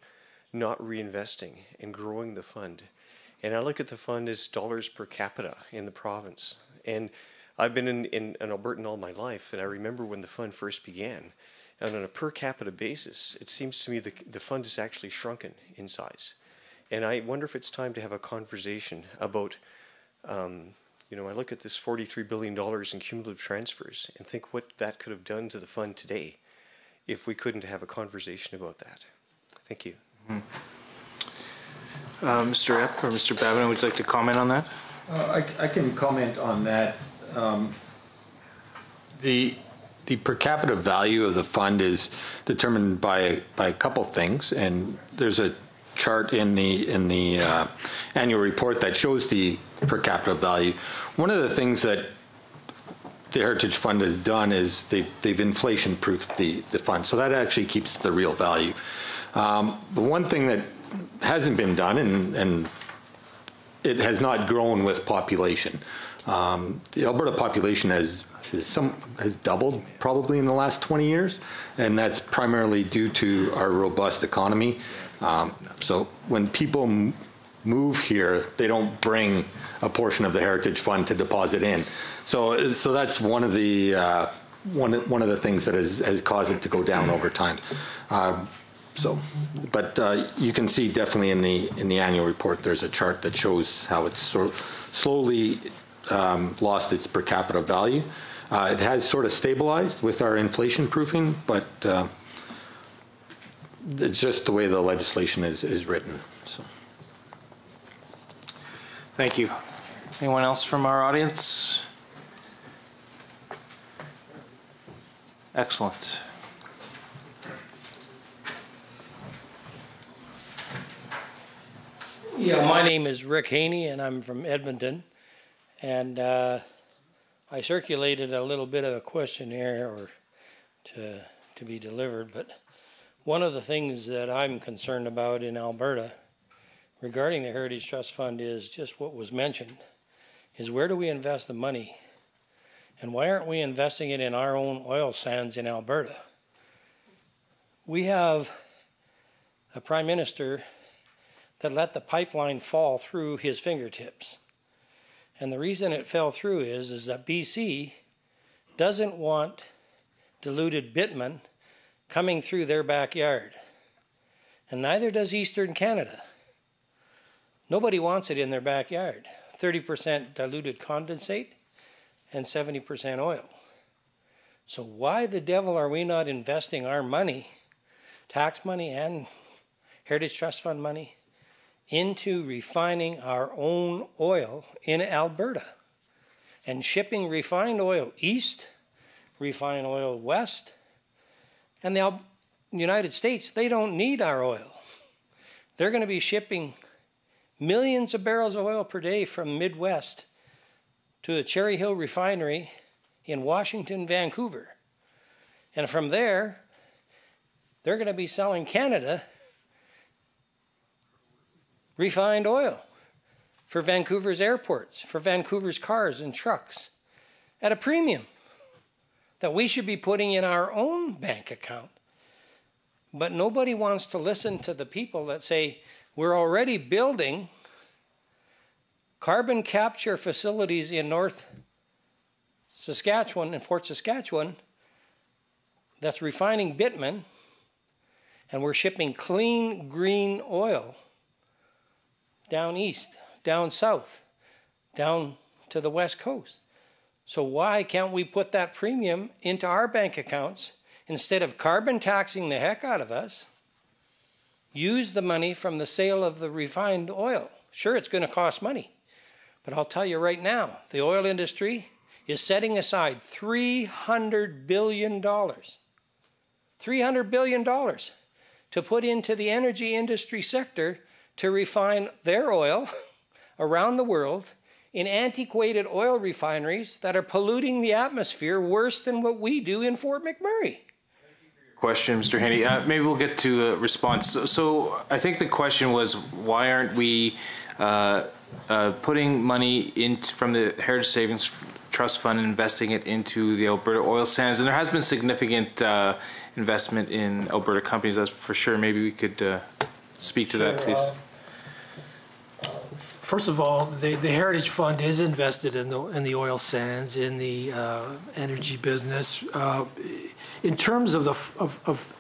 not reinvesting and growing the fund. And I look at the fund as dollars per capita in the province. And I've been in Alberta all my life, and I remember when the fund first began. And on a per capita basis, it seems to me the fund has actually shrunken in size. And I wonder if it's time to have a conversation about, you know, I look at this $43 billion in cumulative transfers and think what that could have done to the fund today if we couldn't have a conversation about that. Thank you. Mr. Epp or Mr. Babin, would you like to comment on that? I can comment on that. The per capita value of the fund is determined by a couple things, and there's a chart in the annual report that shows the per capita value. One of the things that the Heritage Fund has done is they've inflation-proofed the fund, so that actually keeps the real value. The one thing that hasn't been done, and it has not grown with population. The Alberta population has doubled probably in the last 20 years, and that's primarily due to our robust economy. So when people move here, they don't bring a portion of the Heritage Fund to deposit in. So that's one of the things that has caused it to go down over time. But you can see definitely in the annual report, there's a chart that shows how it's sort of slowly lost its per capita value. It has sort of stabilized with our inflation proofing, but it's just the way the legislation is written. So. Thank you. Anyone else from our audience? Excellent. Yeah, my name is Rick Haney, and I'm from Edmonton. And I circulated a little bit of a questionnaire or to be delivered, but one of the things that I'm concerned about in Alberta regarding the Heritage Trust Fund is just what was mentioned, is where do we invest the money? And why aren't we investing it in our own oil sands in Alberta? We have a Prime Minister that let the pipeline fall through his fingertips. And the reason it fell through is that BC doesn't want diluted bitumen coming through their backyard. And neither does Eastern Canada. Nobody wants it in their backyard. 30% diluted condensate and 70% oil. So why the devil are we not investing our money, tax money and Heritage Trust Fund money, into refining our own oil in Alberta and shipping refined oil east, refined oil west, and the United States, they don't need our oil. They're going to be shipping millions of barrels of oil per day from Midwest to the Cherry Hill refinery in Washington, Vancouver. And from there, they're going to be selling Canada refined oil for Vancouver's airports, for Vancouver's cars and trucks at a premium that we should be putting in our own bank account. But nobody wants to listen to the people that say, we're already building carbon capture facilities in North Saskatchewan and Fort Saskatchewan that's refining bitumen, and we're shipping clean green oil down east, down south, down to the west coast. So why can't we put that premium into our bank accounts instead of carbon taxing the heck out of us? Use the money from the sale of the refined oil. Sure, it's going to cost money, but I'll tell you right now, the oil industry is setting aside $300 billion. $300 billion to put into the energy industry sector to refine their oil around the world in antiquated oil refineries that are polluting the atmosphere worse than what we do in Fort McMurray? Question, Mr. Haney. Maybe we'll get to a response. So I think the question was, why aren't we putting money from the Heritage Savings Trust Fund and investing it into the Alberta oil sands? And there has been significant investment in Alberta companies, that's for sure. Maybe we could speak to that, please. First of all, the Heritage Fund is invested in the oil sands, in the energy business. In terms of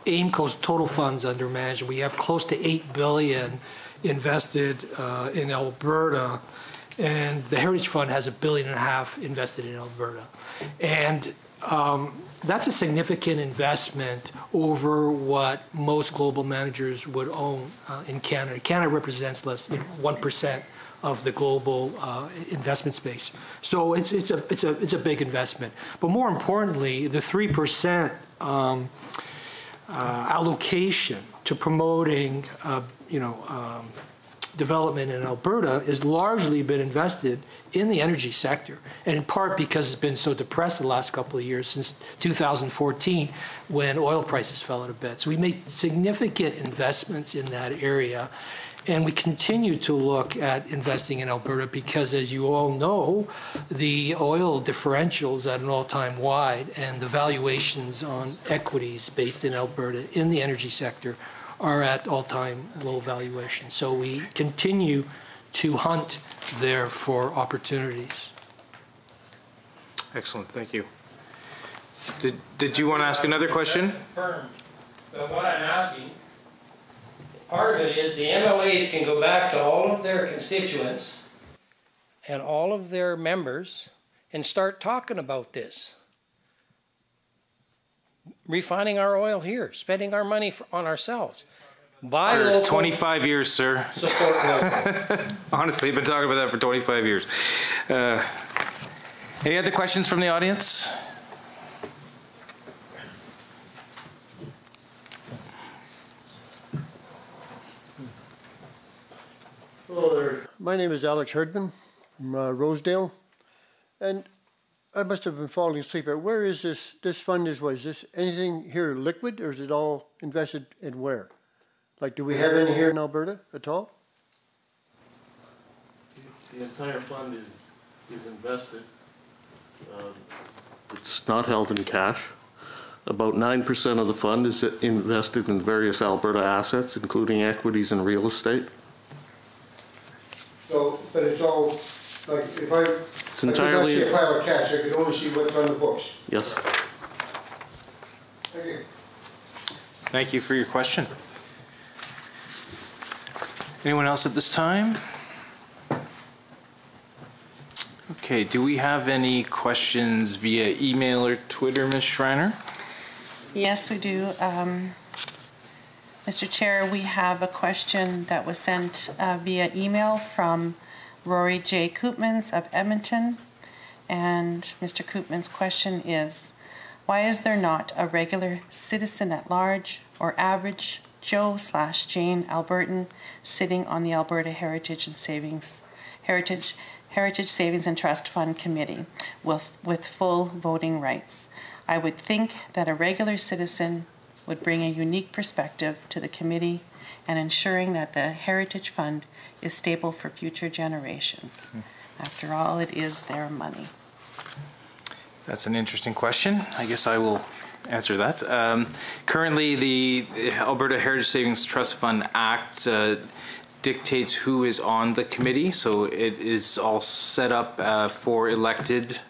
AIMCO's total funds under management, we have close to $8 billion invested in Alberta, and the Heritage Fund has $1.5 billion invested in Alberta. And that's a significant investment over what most global managers would own in Canada. Canada represents less than 1% of the global investment space. So it's a big investment. But more importantly, the 3% allocation to promoting development in Alberta has largely been invested in the energy sector, and in part because it's been so depressed the last couple of years, since 2014 when oil prices fell at a bit. So we made significant investments in that area. And we continue to look at investing in Alberta because, as you all know, the oil differentials at an all-time wide, and the valuations on equities based in Alberta in the energy sector are at all-time low valuations. So we continue to hunt there for opportunities. Excellent, thank you. Did you want to ask another question? But what I'm asking, part of it is the MLAs can go back to all of their constituents and all of their members and start talking about this. Refining our oil here, spending our money on ourselves. Buy For local. 25 years, sir. Support local. Honestly, I've been talking about that for 25 years. Any other questions from the audience? Hello there. My name is Alex Herdman from Rosedale, and I must have been falling asleep. Where is this fund? Is this anything here liquid, or is it all invested in where? Like, do we have any here in Alberta at all? The entire fund is invested. It's not held in cash. About 9% of the fund is invested in various Alberta assets, including equities and real estate. So, but it's all, like, if I could not see a pile of cash, I could only see what's on the books. Yes. Thank you. Thank you for your question. Anyone else at this time? Okay, do we have any questions via email or Twitter, Ms. Schreiner? Yes, we do. Mr. Chair, we have a question that was sent via email from Rory J. Koopmans of Edmonton. And Mr. Koopman's question is, why is there not a regular citizen at large or average Joe/Jane Albertan sitting on the Alberta Heritage Savings and Trust Fund Committee with full voting rights? I would think that a regular citizen would bring a unique perspective to the committee and ensuring that the Heritage Fund is stable for future generations. After all, it is their money. That's an interesting question. I guess I will answer that. Currently, the Alberta Heritage Savings Trust Fund Act dictates who is on the committee, so it is all set up for elected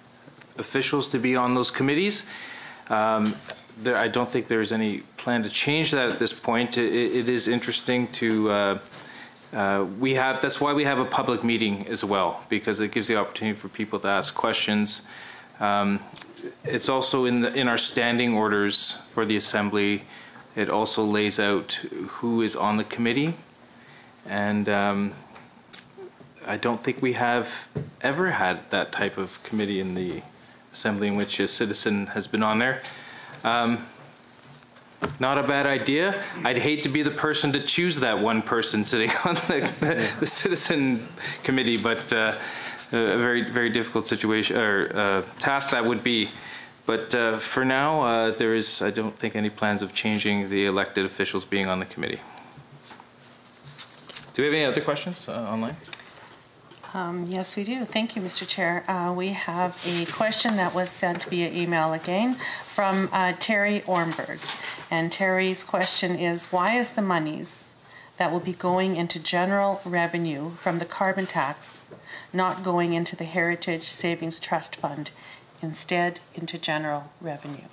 officials to be on those committees. I don't think there's any plan to change that at this point. It is interesting to that's why we have a public meeting as well, because it gives the opportunity for people to ask questions. It's also in our standing orders for the Assembly. It also lays out who is on the committee, and I don't think we have ever had that type of committee in the Assembly in which a citizen has been on there. Not a bad idea. I'd hate to be the person to choose that one person sitting on the citizen committee, but a very, very difficult situation or task that would be. But for now, there is, I don't think, any plans of changing the elected officials being on the committee. Do we have any other questions online? Yes, we do. Thank you, Mr. Chair. We have a question that was sent via email again from Terry Ornberg. And Terry's question is, why is the monies that will be going into general revenue from the carbon tax not going into the Heritage Savings Trust Fund, instead into general revenue?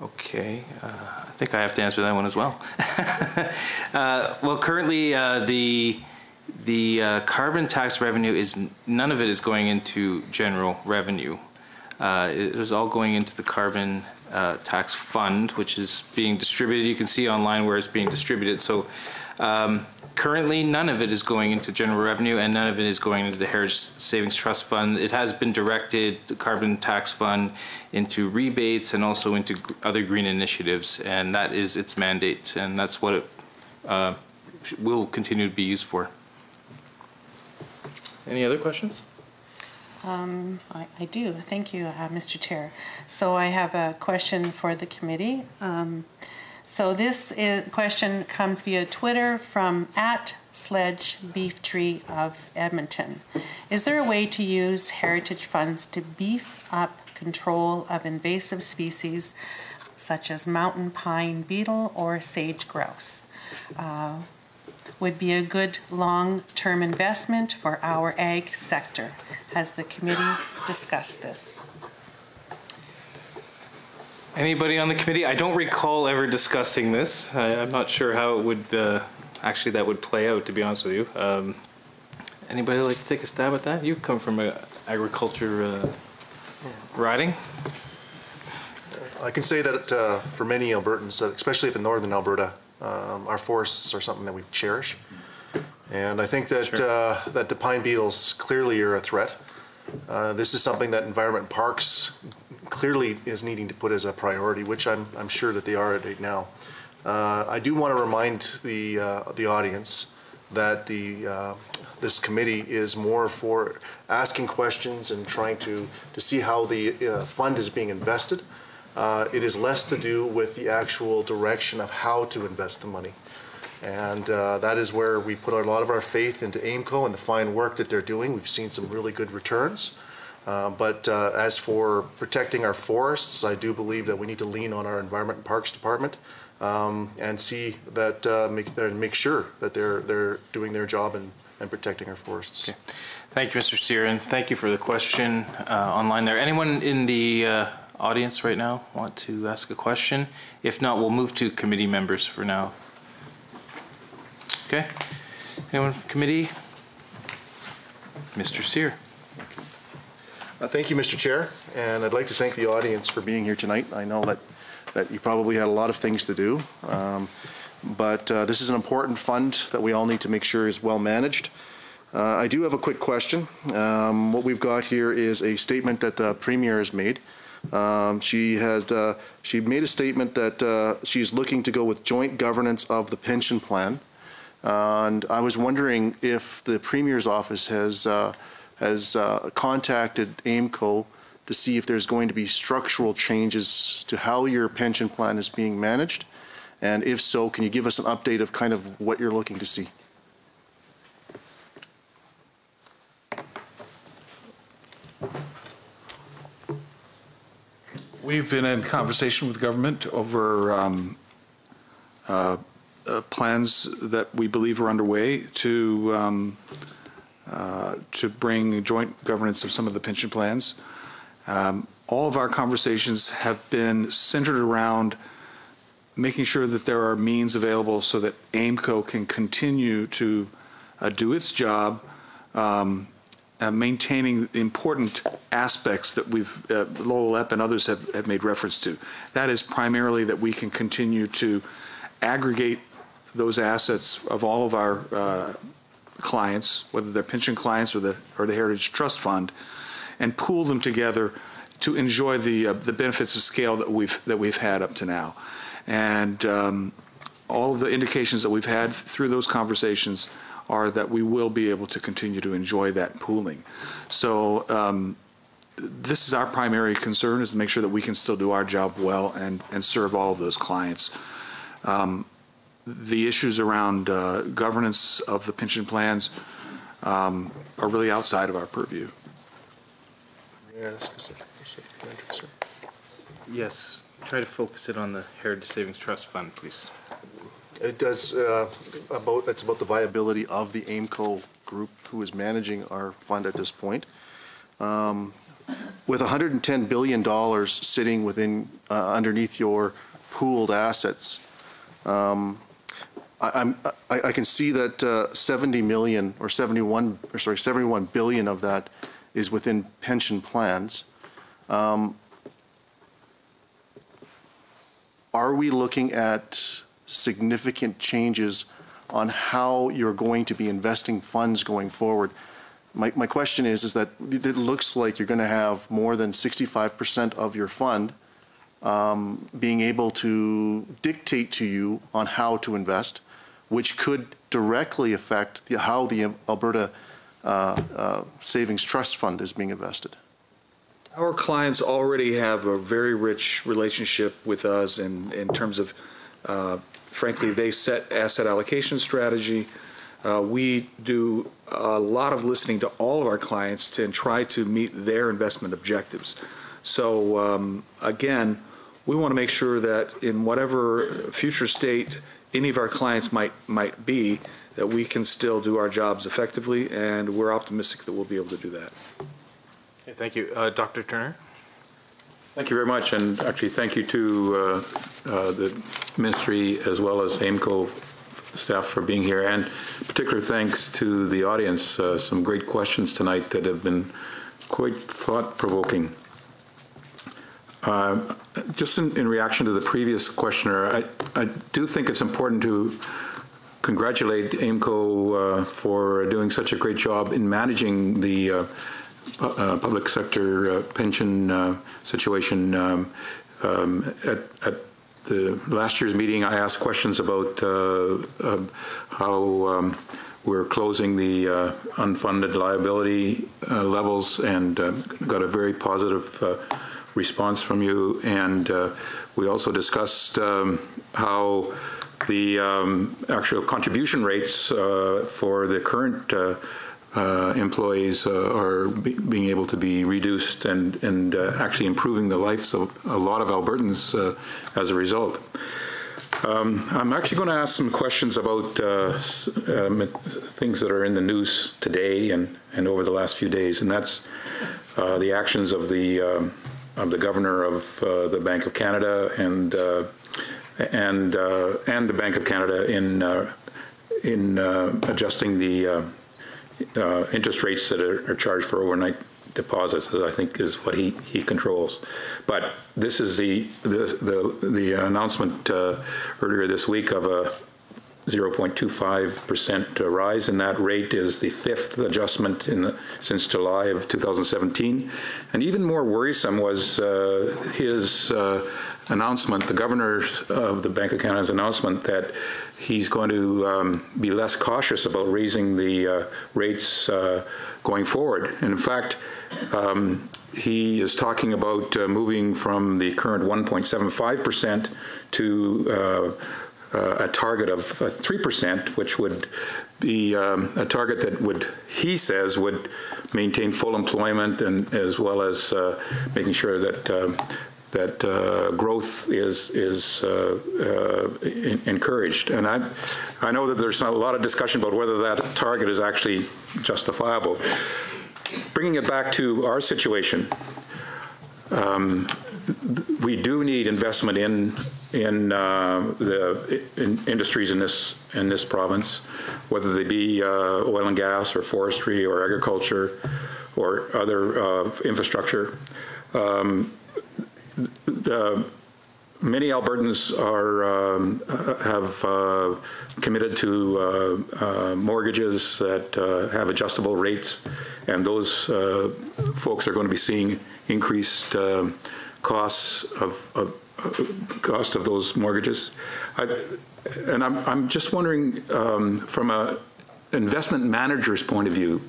Okay, I think I have to answer that one as well. Well, currently the carbon tax revenue is, none of it is going into general revenue. It is all going into the carbon tax fund, which is being distributed. You can see online where it's being distributed. So currently none of it is going into general revenue and none of it is going into the Heritage Savings Trust Fund. It has been directed, the carbon tax fund, into rebates and also into other green initiatives, and that is its mandate, and that's what it will continue to be used for. Any other questions? I do. Thank you, Mr. Chair. So I have a question for the committee. So this question comes via Twitter from @SledgeBeefTree of Edmonton. Is there a way to use heritage funds to beef up control of invasive species such as mountain pine beetle or sage grouse? Would be a good long-term investment for our ag sector. Has the committee discussed this? Anybody on the committee? I don't recall ever discussing this. I'm not sure how it would, actually that would play out, to be honest with you. Anybody like to take a stab at that? You come from agriculture riding. I can say that for many Albertans, especially up in northern Alberta, our forests are something that we cherish. And I think that, that the pine beetles clearly are a threat. This is something that Environment and Parks clearly is needing to put as a priority, which I'm sure that they are right now. I do want to remind the audience that this committee is more for asking questions and trying to see how the fund is being invested. It is less to do with the actual direction of how to invest the money. And that is where we put a lot of our faith into AIMCO and the fine work that they're doing. We've seen some really good returns. But as for protecting our forests, I do believe that we need to lean on our Environment and Parks Department and see that, make sure that they're doing their job and protecting our forests. Okay. Thank you, Mr. Sear, and thank you for the question online there. Anyone in the audience right now want to ask a question? If not, we'll move to committee members for now. Okay. Anyone from committee? Mr. Sear. Thank you, Mr. Chair, and I'd like to thank the audience for being here tonight. I know that you probably had a lot of things to do, but this is an important fund that we all need to make sure is well managed. I do have a quick question. What we've got here is a statement that the Premier has made. She made a statement that she's looking to go with joint governance of the pension plan, and I was wondering if the Premier's office has contacted AIMCO to see if there's going to be structural changes to how your pension plan is being managed, and if so, can you give us an update of kind of what you're looking to see? We've been in conversation with government over plans that we believe are underway to bring joint governance of some of the pension plans. All of our conversations have been centered around making sure that there are means available so that AIMCO can continue to do its job, maintaining the important aspects that we've, Lowell Epp and others have made reference to. That is primarily that we can continue to aggregate those assets of all of our clients, whether they're pension clients or the Heritage Trust Fund, and pool them together to enjoy the benefits of scale that we've had up to now. And all of the indications that we've had through those conversations are that we will be able to continue to enjoy that pooling. So this is our primary concern, is to make sure that we can still do our job well and serve all of those clients. The issues around governance of the pension plans are really outside of our purview. Yes, try to focus it on the Heritage Savings Trust Fund, please. It does it's about the viability of the AIMCO group who is managing our fund at this point. With $110 billion sitting within underneath your pooled assets, I can see that 70 million or 71 billion of that is within pension plans. Are we looking at significant changes on how you're going to be investing funds going forward? My question is that it looks like you're going to have more than 65% of your fund being able to dictate to you on how to invest, which could directly affect how the Alberta Savings Trust Fund is being invested. Our clients already have a very rich relationship with us in terms of, frankly, they set asset allocation strategy. We do a lot of listening to all of our clients to try to meet their investment objectives. So again, we want to make sure that in whatever future state any of our clients might be, that we can still do our jobs effectively, and we're optimistic that we'll be able to do that. Okay, thank you. Dr. Turner? Thank you very much, and actually thank you to the ministry as well as AIMCO staff for being here, and particular thanks to the audience. Some great questions tonight that have been quite thought-provoking. Just in reaction to the previous questioner, I do think it's important to congratulate AIMCO for doing such a great job in managing the public sector pension situation. At the last year's meeting, I asked questions about how we're closing the unfunded liability levels, and got a very positive response from you. And we also discussed how the actual contribution rates for the current employees are being able to be reduced, and actually improving the lives of a lot of Albertans as a result. I'm actually going to ask some questions about things that are in the news today and over the last few days, and that's the actions of the governor of the Bank of Canada and the Bank of Canada in adjusting the interest rates that are charged for overnight deposits, I think is what he controls. But this is the announcement earlier this week of a 0.25% rise in that rate is the fifth adjustment since July of 2017. And even more worrisome was his announcement, the governor of the Bank of Canada's announcement that he's going to be less cautious about raising the rates going forward. And in fact, he is talking about moving from the current 1.75% to a target of 3%, which would be a target that would, he says, would maintain full employment, and as well as making sure that growth is encouraged. And I know that there's a lot of discussion about whether that target is actually justifiable. Bringing it back to our situation, we do need investment in industries in this province, whether they be oil and gas or forestry or agriculture or other infrastructure. Many Albertans have committed to mortgages that have adjustable rates, and those folks are going to be seeing increased costs of those mortgages. And I'm just wondering, from investment manager's point of view,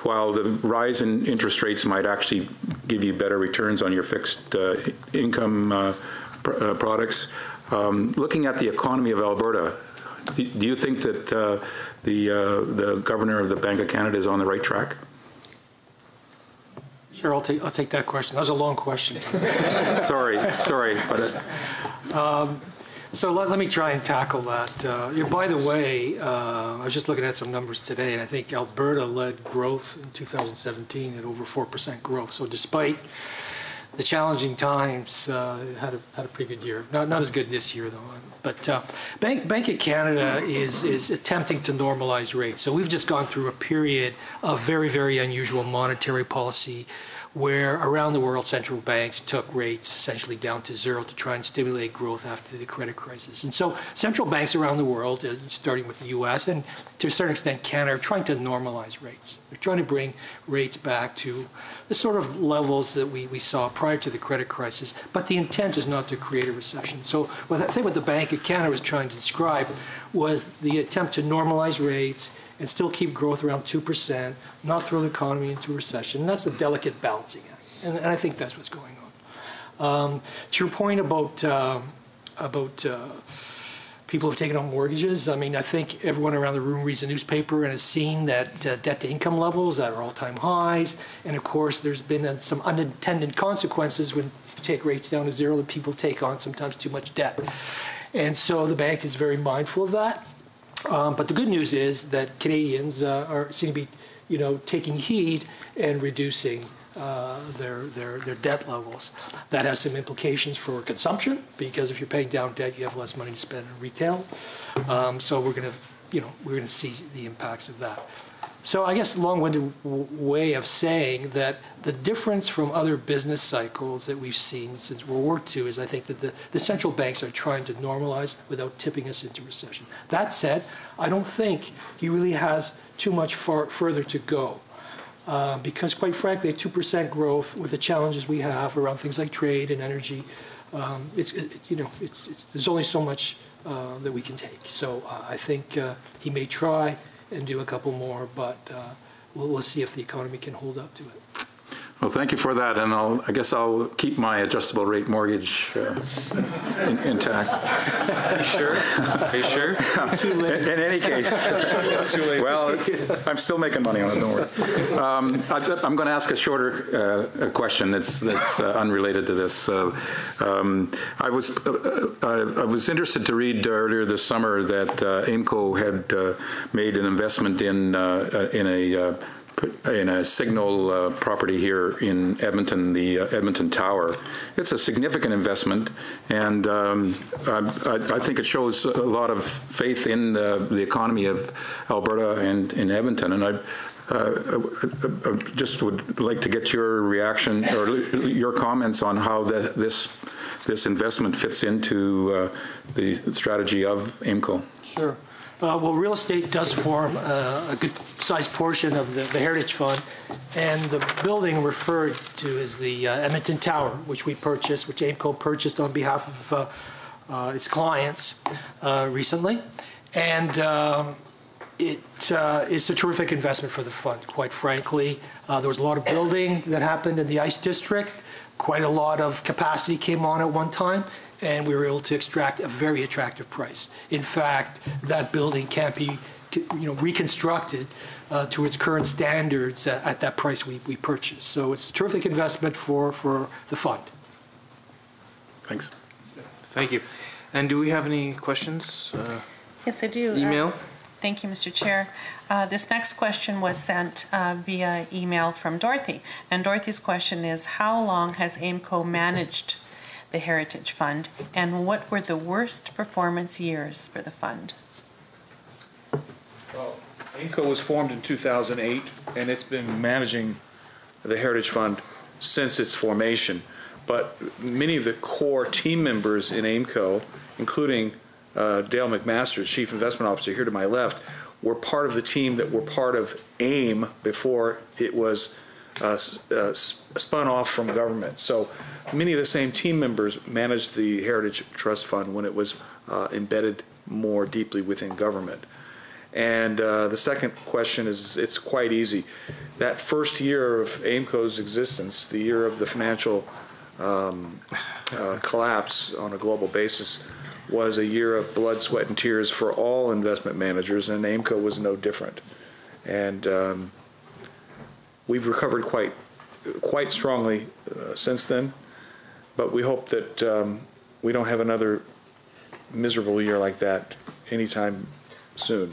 while the rise in interest rates might actually give you better returns on your fixed income products, looking at the economy of Alberta, do you think that the governor of the Bank of Canada is on the right track? Sure, I'll take that question. That was a long question. sorry. But so let me try and tackle that. By the way, I was just looking at some numbers today, and I think Alberta led growth in 2017 at over 4% growth. So despite the challenging times, had a pretty good year. Not as good this year though. But Bank of Canada is attempting to normalize rates. So we've just gone through a period of very, very unusual monetary policy, where around the world central banks took rates essentially down to zero to try and stimulate growth after the credit crisis. And so central banks around the world, starting with the US and to a certain extent Canada, are trying to normalize rates. They're trying to bring rates back to the sort of levels that we saw prior to the credit crisis, but the intent is not to create a recession. So I think what the Bank of Canada was trying to describe was the attempt to normalize rates and still keep growth around 2%, not throw the economy into a recession. And that's a delicate balancing act. And I think that's what's going on. To your point about people who've taken out mortgages, I mean, I think everyone around the room reads the newspaper and has seen that debt-to-income levels that are all-time highs. And, of course, there's been some unintended consequences when you take rates down to zero that people take on sometimes too much debt. And so the bank is very mindful of that. But the good news is that Canadians seem to be, taking heed and reducing their debt levels. That has some implications for consumption, because if you're paying down debt, you have less money to spend in retail. So we're going to see the impacts of that. So I guess long-winded way of saying that the difference from other business cycles that we've seen since World War II is I think that the central banks are trying to normalize without tipping us into recession. That said, I don't think he really has too much further to go. Because quite frankly, 2% growth with the challenges we have around things like trade and energy, there's only so much that we can take. So I think he may try and do a couple more, but we'll see if the economy can hold up to it. Well, thank you for that, and I guess I'll keep my adjustable rate mortgage intact. Are you sure? Are you sure? Too late. In any case, too late. Well, I'm still making money on it. Don't worry. I'm going to ask a shorter question that's unrelated to this. I was interested to read earlier this summer that AIMCO had made an investment in a signal property here in Edmonton, the Edmonton Tower. It's a significant investment, and I think it shows a lot of faith in the economy of Alberta and in Edmonton. And I just would like to get your reaction or your comments on how this investment fits into the strategy of AIMCO. Sure. Well, real estate does form a good-sized portion of the Heritage Fund, and the building referred to is the Edmonton Tower, which AIMCO purchased on behalf of its clients recently. And it's a terrific investment for the fund, quite frankly. There was a lot of building that happened in the Ice District. Quite a lot of capacity came on at one time, and we were able to extract a very attractive price. In fact, that building can't be reconstructed to its current standards at that price we purchased. So it's a terrific investment for the fund. Thanks. Thank you. And do we have any questions? Yes, I do. Email? Thank you, Mr. Chair. This next question was sent via email from Dorothy. And Dorothy's question is, how long has AIMCO managed the Heritage Fund, and what were the worst performance years for the fund? Well, AIMCO was formed in 2008, and it's been managing the Heritage Fund since its formation. But many of the core team members in AIMCO, including Dale McMaster, Chief Investment Officer here to my left, were part of the team that were part of AIM before it was spun off from government. So many of the same team members managed the Heritage Trust Fund when it was embedded more deeply within government. And the second question is, it's quite easy. That first year of AIMCO's existence, the year of the financial collapse on a global basis, was a year of blood, sweat, and tears for all investment managers, and AIMCO was no different. And we've recovered quite strongly since then, but we hope that we don't have another miserable year like that anytime soon.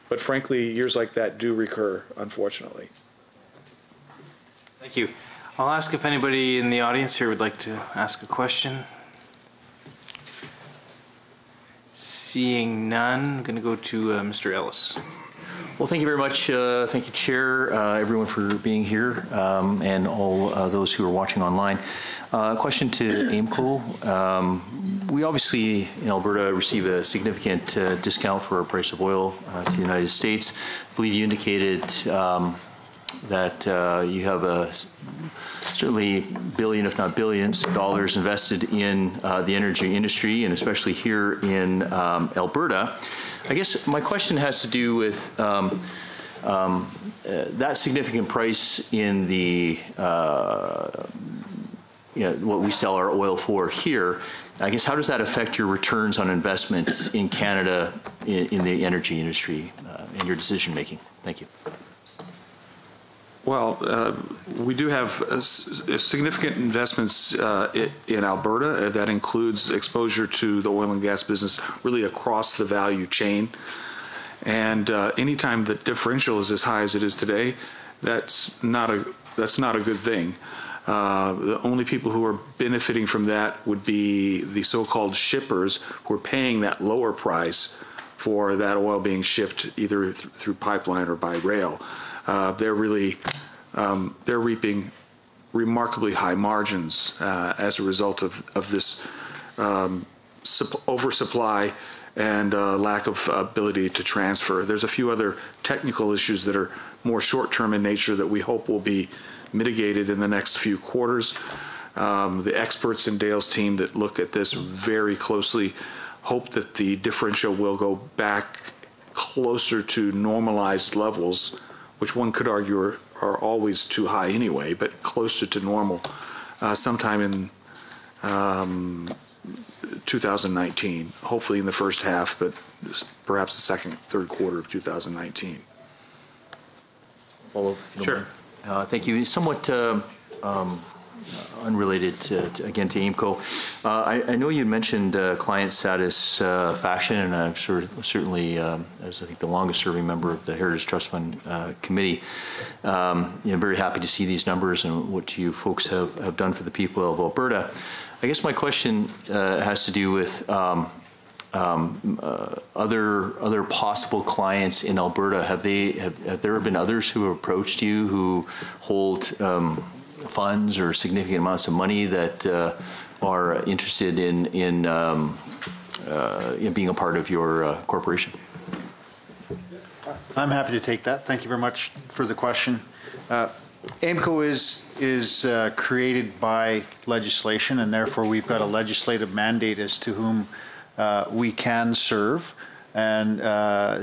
But frankly, years like that do recur, unfortunately. Thank you. I'll ask if anybody in the audience here would like to ask a question. Seeing none, I'm going to go to Mr. Ellis. Well, thank you very much. Thank you, Chair, everyone for being here, and all those who are watching online. Question to AIMCO. We obviously in Alberta receive a significant discount for our price of oil to the United States. I believe you indicated that you have a certainly billion, if not billions, of dollars invested in the energy industry, and especially here in Alberta. I guess my question has to do with that significant price in the what we sell our oil for here. I guess how does that affect your returns on investments in Canada in the energy industry and your decision making? Thank you. Well, we do have significant investments in Alberta. That includes exposure to the oil and gas business really across the value chain. And anytime the differential is as high as it is today, that's not a good thing. The only people who are benefiting from that would be the so-called shippers who are paying that lower price for that oil being shipped either through pipeline or by rail. They're reaping remarkably high margins as a result of this oversupply and lack of ability to transfer. There's a few other technical issues that are more short-term in nature that we hope will be mitigated in the next few quarters. The experts in Dale's team that look at this very closely hope that the differential will go back closer to normalized levels, which one could argue are always too high anyway, but closer to normal sometime in 2019, hopefully in the first half, but perhaps the second, third quarter of 2019. Follow, sure. Thank you. Somewhat unrelated again to AIMCO. I know you mentioned client satisfaction, and I'm certainly, as I think the longest serving member of the Heritage Trust Fund Committee, very happy to see these numbers and what you folks have done for the people of Alberta. I guess my question has to do with other possible clients in Alberta. Have there been others who have approached you who hold funds or significant amounts of money that are interested in being a part of your corporation? I'm happy to take that. Thank you very much for the question. AIMCO is created by legislation, and therefore we've got a legislative mandate as to whom we can serve. And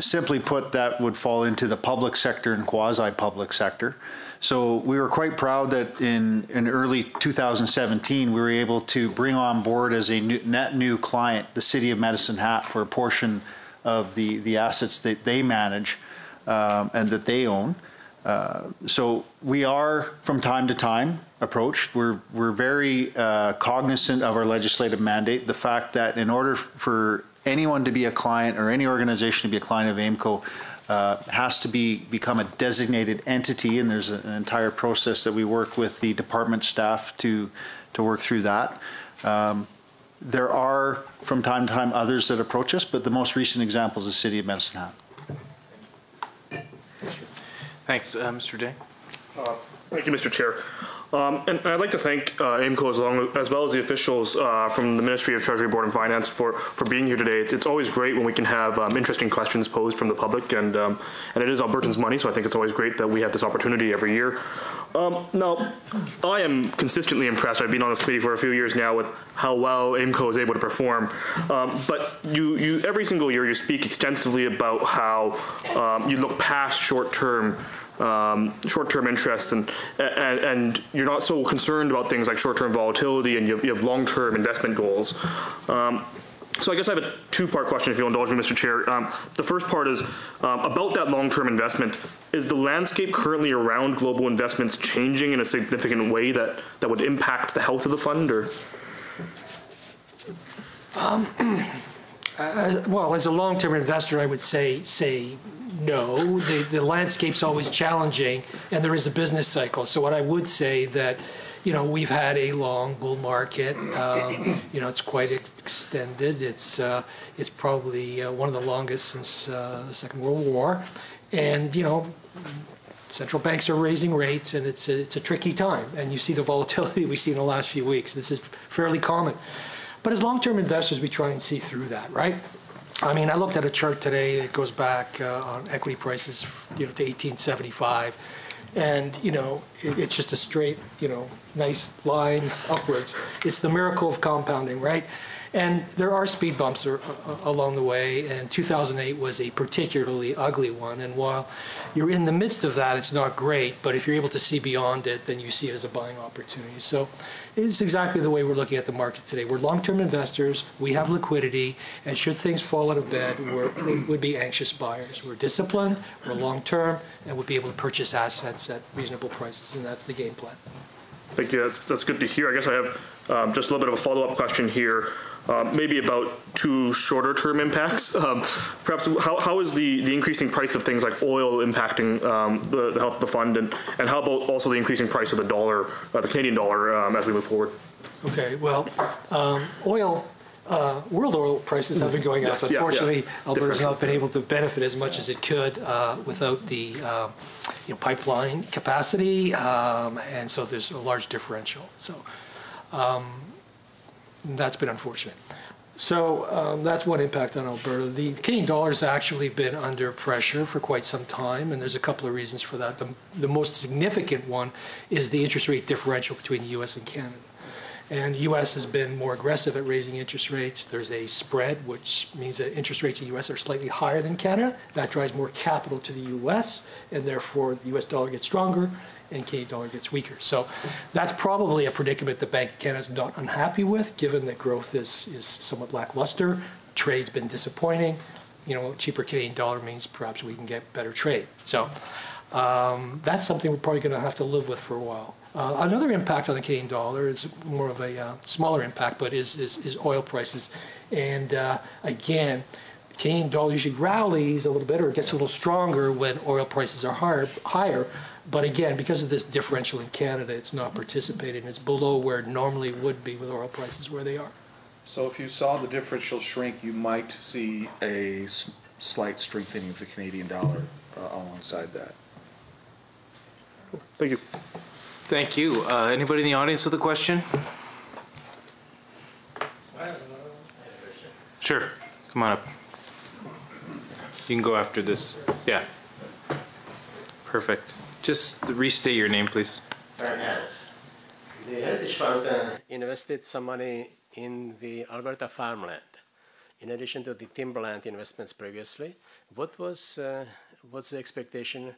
simply put, that would fall into the public sector and quasi-public sector. So we were quite proud that in early 2017, we were able to bring on board as a net new client the City of Medicine Hat for a portion of the assets that they manage and that they own. So we are, from time to time, approached. We're very cognizant of our legislative mandate, the fact that in order for anyone to be a client or any organization to be a client of AIMCO, has to become a designated entity, and there's an entire process that we work with the department staff to work through that. There are, from time to time, others that approach us, but the most recent example is the City of Medicine Hat. Thanks. Mr. Day. Thank you, Mr. Chair. And I'd like to thank AIMCO as well as the officials from the Ministry of Treasury, Board and Finance for being here today. It's always great when we can have interesting questions posed from the public, and it is Albertans' money, so I think it's always great that we have this opportunity every year. Now, I am consistently impressed. I've been on this committee for a few years now with how well AIMCO is able to perform. But you every single year you speak extensively about how you look past short-term interests and you're not so concerned about things like short-term volatility, and you have long-term investment goals. So I guess I have a two-part question, if you'll indulge me, Mr. Chair. The first part is about that long-term investment. Is the landscape currently around global investments changing in a significant way that would impact the health of the fund? Or? Well, as a long-term investor, I would say no. The landscape's always challenging, and there is a business cycle. So what I would say that, we've had a long bull market. It's quite extended. It's probably one of the longest since the Second World War, and central banks are raising rates, and it's a tricky time. And you see the volatility we've seen in the last few weeks. This is fairly common. But as long-term investors, we try and see through that, right? I mean, I looked at a chart today that goes back on equity prices, to 1875, and it's just a straight, nice line upwards. It's the miracle of compounding, right? And there are speed bumps along the way, and 2008 was a particularly ugly one. And while you're in the midst of that, it's not great, but if you're able to see beyond it, then you see it as a buying opportunity. So it's exactly the way we're looking at the market today. We're long-term investors, we have liquidity, and should things fall out of bed, we would be anxious buyers. We're disciplined, we're long-term, and would be able to purchase assets at reasonable prices, and that's the game plan. Thank you. That's good to hear. I guess I have just a little bit of a follow-up question here, maybe about two shorter-term impacts. Perhaps how is the increasing price of things like oil impacting the health of the fund, and how about also the increasing price of the dollar, the Canadian dollar, as we move forward? Okay. Well, world oil prices have been going up. Yes, Unfortunately, Alberta's not been able to benefit as much as it could without the pipeline capacity, and so there's a large differential. So that's been unfortunate. So that's one impact on Alberta. The Canadian dollar has actually been under pressure for quite some time, and there's a couple of reasons for that. The most significant one is the interest rate differential between the U.S. and Canada. And the U.S. has been more aggressive at raising interest rates. There's a spread, which means that interest rates in the U.S. are slightly higher than Canada. That drives more capital to the U.S., and therefore the U.S. dollar gets stronger and Canadian dollar gets weaker. So that's probably a predicament the Bank of Canada is not unhappy with, given that growth is somewhat lackluster. Trade's been disappointing. Cheaper Canadian dollar means perhaps we can get better trade. So that's something we're probably going to have to live with for a while. Another impact on the Canadian dollar is more of a smaller impact, but is oil prices. And again, the Canadian dollar usually rallies a little bit or gets a little stronger when oil prices are higher. But again, because of this differential in Canada, it's not participating. It's below where it normally would be with oil prices where they are. So if you saw the differential shrink, you might see a slight strengthening of the Canadian dollar alongside that. Thank you. Thank you. Anybody in the audience with a question? Sure. Come on up. You can go after this. Yeah. Perfect. Just restate your name, please. Yes. The Heritage Fund invested some money in the Alberta farmland, in addition to the timberland investments previously. What's the expectation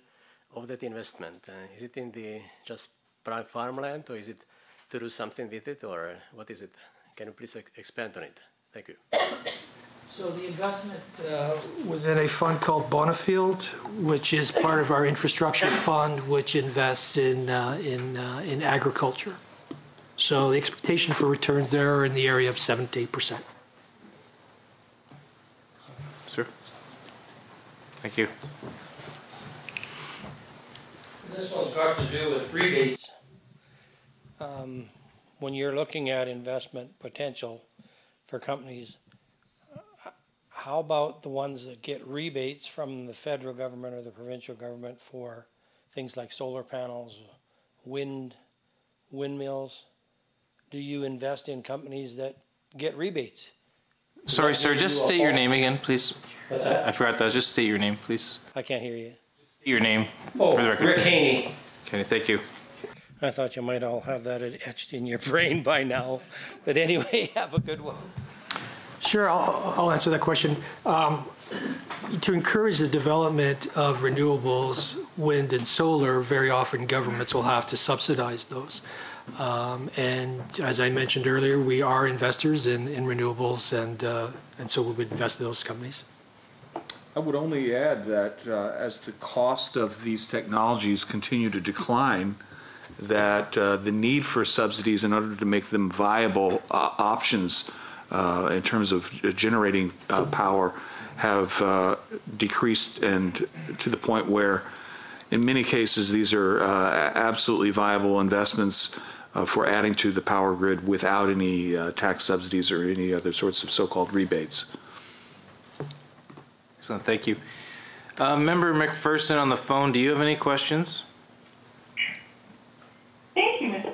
of that investment? Is it in the just private farmland, or is it to do something with it, or what is it? Can you please expand on it? Thank you. So the investment was in a fund called Bonifield, which is part of our infrastructure fund, which invests in agriculture. So the expectation for returns there are in the area of 7 to 8%. Sir. Thank you. This one's got to do with rebates. When you're looking at investment potential for companies, how about the ones that get rebates from the federal government or the provincial government for things like solar panels, wind windmills, do you invest in companies that get rebates? Sorry, sir, just state your name again, please. What's that? I forgot that. Just state your name, please. I can't hear you. Your name Oh, for the record. Rick Haney. Okay, thank you. I thought you might all have that etched in your brain by now. But anyway, have a good one. Sure, I'll answer that question. To encourage the development of renewables, wind and solar, very often governments will have to subsidize those. And as I mentioned earlier, we are investors in renewables, and so we would invest in those companies. I would only add that as the cost of these technologies continue to decline, that the need for subsidies in order to make them viable options in terms of generating power have decreased, and to the point where in many cases these are absolutely viable investments for adding to the power grid without any tax subsidies or any other sorts of so-called rebates. Excellent, thank you. Member McPherson on the phone, do you have any questions? Thank you, Mr.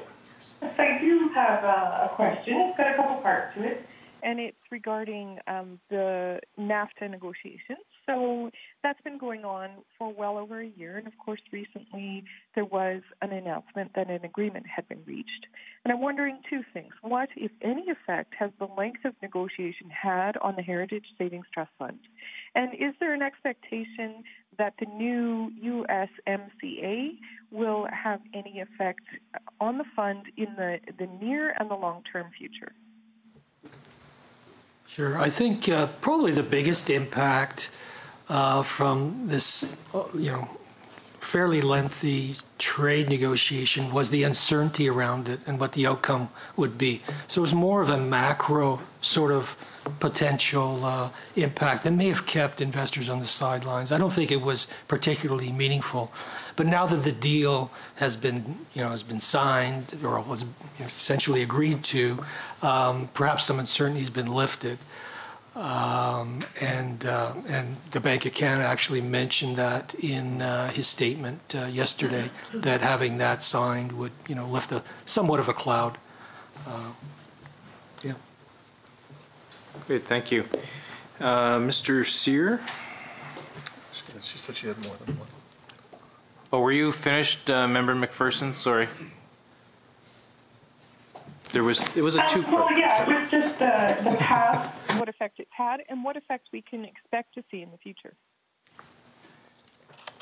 Yes, I do have a question. It's got a couple parts to it, and it's regarding the NAFTA negotiations. So that's been going on for well over a year, and of course recently there was an announcement that an agreement had been reached. And I'm wondering two things. What, if any, effect has the length of negotiation had on the Heritage Savings Trust Fund? And is there an expectation that the new USMCA will have any effect on the fund in the near and the long-term future? Sure. I think probably the biggest impact from this, fairly lengthy trade negotiation was the uncertainty around it and what the outcome would be. So it was more of a macro sort of potential impact that may have kept investors on the sidelines. I don't think it was particularly meaningful. But now that the deal has been, has been signed or was essentially agreed to, perhaps some uncertainty has been lifted. And the Bank of Canada actually mentioned that in his statement yesterday, that having that signed would, lift somewhat of a cloud. Yeah. Great, thank you. Mr. Sear? She said she had more than one. Oh, were you finished, Member McPherson? Sorry. It was a two-part. Well, yeah, it was just the past, what effect it's had, and what effect we can expect to see in the future.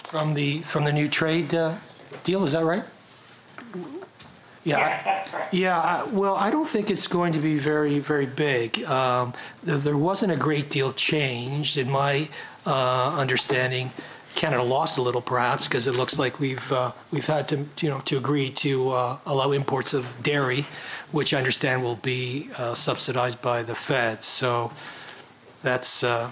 From the new trade deal, is that right? Yeah, yes, that's correct. Yeah, well, I don't think it's going to be very, very big. There wasn't a great deal changed in my understanding. Canada lost a little, perhaps, because it looks like we've had to agree to allow imports of dairy, which I understand will be subsidized by the Fed. So that's the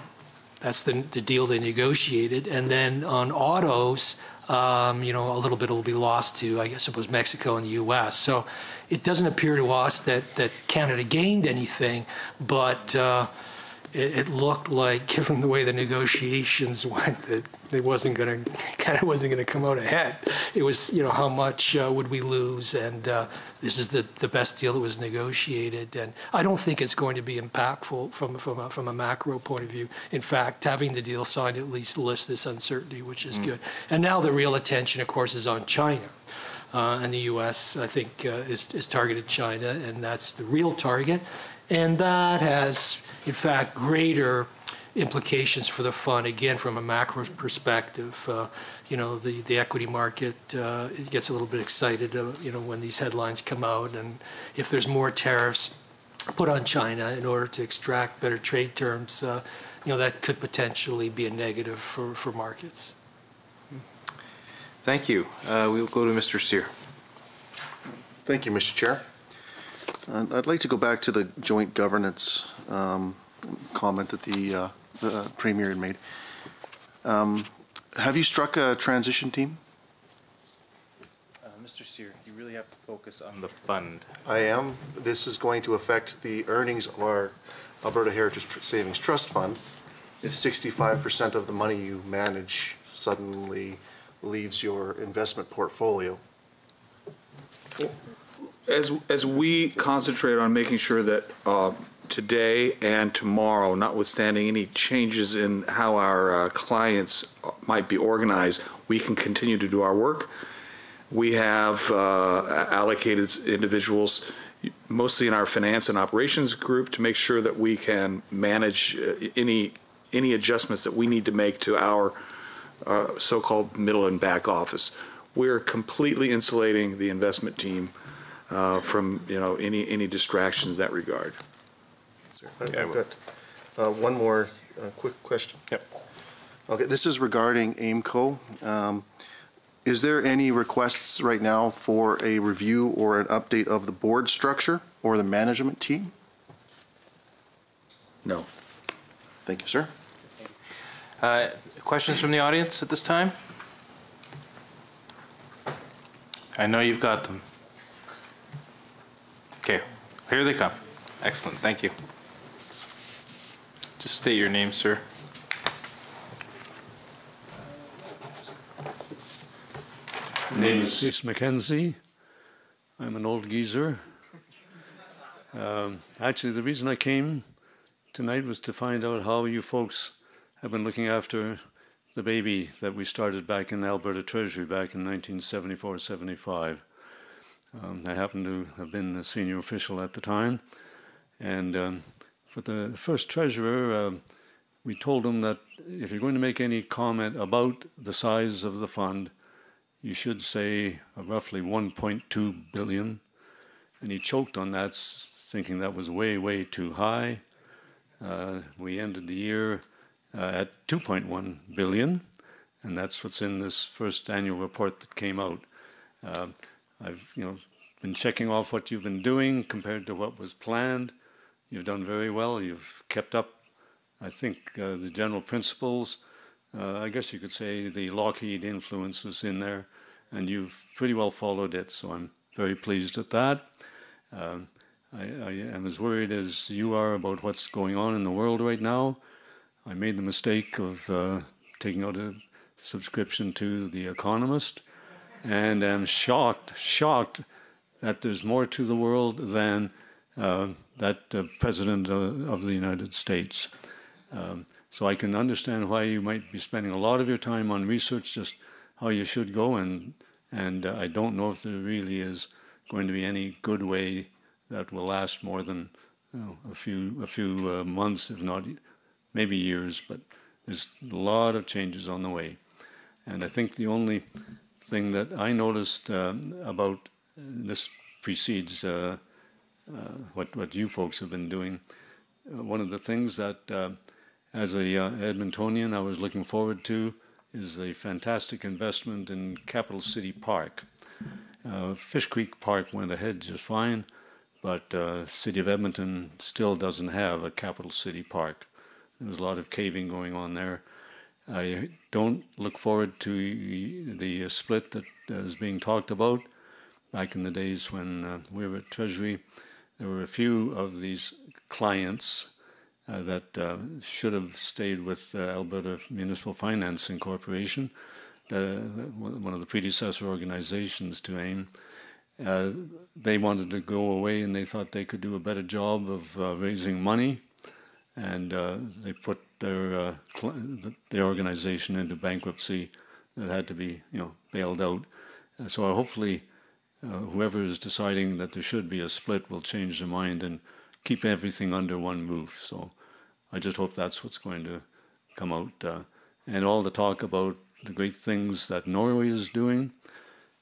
deal they negotiated. And then on autos, a little bit will be lost to, I guess it was Mexico and the U.S. So it doesn't appear to us that Canada gained anything, but it looked like, given the way the negotiations went, that Canada wasn't going to come out ahead. It was, how much would we lose, and this is the best deal that was negotiated. And I don't think it's going to be impactful from a macro point of view. In fact, having the deal signed at least lifts this uncertainty, which is good. And now the real attention, of course, is on China. And the U.S., I think, is targeted China, and that's the real target. And that has, in fact, greater implications for the fund, again, from a macro perspective. The equity market gets a little bit excited, when these headlines come out. And if there's more tariffs put on China in order to extract better trade terms, that could potentially be a negative for markets. Thank you. We'll go to Mr. Sear. Thank you, Mr. Chair. I'd like to go back to the joint governance comment that the Premier had made. Have you struck a transition team? Mr. Sear, you really have to focus on the fund. I am. This is going to affect the earnings of our Alberta Heritage Savings Trust Fund if 65% of the money you manage suddenly leaves your investment portfolio. as we concentrate on making sure that today and tomorrow, notwithstanding any changes in how our clients might be organized, we can continue to do our work. We have allocated individuals, mostly in our finance and operations group, to make sure that we can manage any adjustments that we need to make to our so-called middle and back office. We're completely insulating the investment team from any distractions in that regard. I've got one more quick question. Yep. Okay, this is regarding AIMCO. Is there any requests right now for a review or an update of the board structure or the management team? No. Thank you, sir. Questions from the audience at this time? I know you've got them. Okay, here they come. Excellent, thank you. Just state your name, sir. My name is Cease Mackenzie. I'm an old geezer. Actually, the reason I came tonight was to find out how you folks have been looking after the baby that we started back in Alberta Treasury back in 1974-75. I happened to have been a senior official at the time, and for the first treasurer, we told him that if you're going to make any comment about the size of the fund, you should say roughly 1.2 billion, and he choked on that, thinking that was way, way too high. We ended the year at 2.1 billion, and that's what's in this first annual report that came out. I've been checking off what you've been doing compared to what was planned. You've done very well. You've kept up, I think, the general principles. I guess you could say the Lockheed influence was in there, and you've pretty well followed it, so I'm very pleased at that. I am as worried as you are about what's going on in the world right now. I made the mistake of taking out a subscription to The Economist, and am shocked that there's more to the world than that President of the United States. So I can understand why you might be spending a lot of your time on research, just how you should go, and I don't know if there really is going to be any good way that will last more than a few months, if not maybe years, but there's a lot of changes on the way. And I think the only thing that I noticed about this precedes what you folks have been doing. One of the things that as a Edmontonian I was looking forward to is a fantastic investment in Capital City Park. Fish Creek Park went ahead just fine, but City of Edmonton still doesn't have a Capital City Park. There's a lot of caving going on there. I don't look forward to the split that is being talked about. Back in the days when we were at Treasury, there were a few of these clients that should have stayed with Alberta Municipal Financing Corporation, one of the predecessor organizations to AIM. They wanted to go away, and they thought they could do a better job of raising money, and they put their organization into bankruptcy that had to be bailed out. So hopefully whoever is deciding that there should be a split will change their mind and keep everything under one roof. So I just hope that's what's going to come out. And all the talk about the great things that Norway is doing,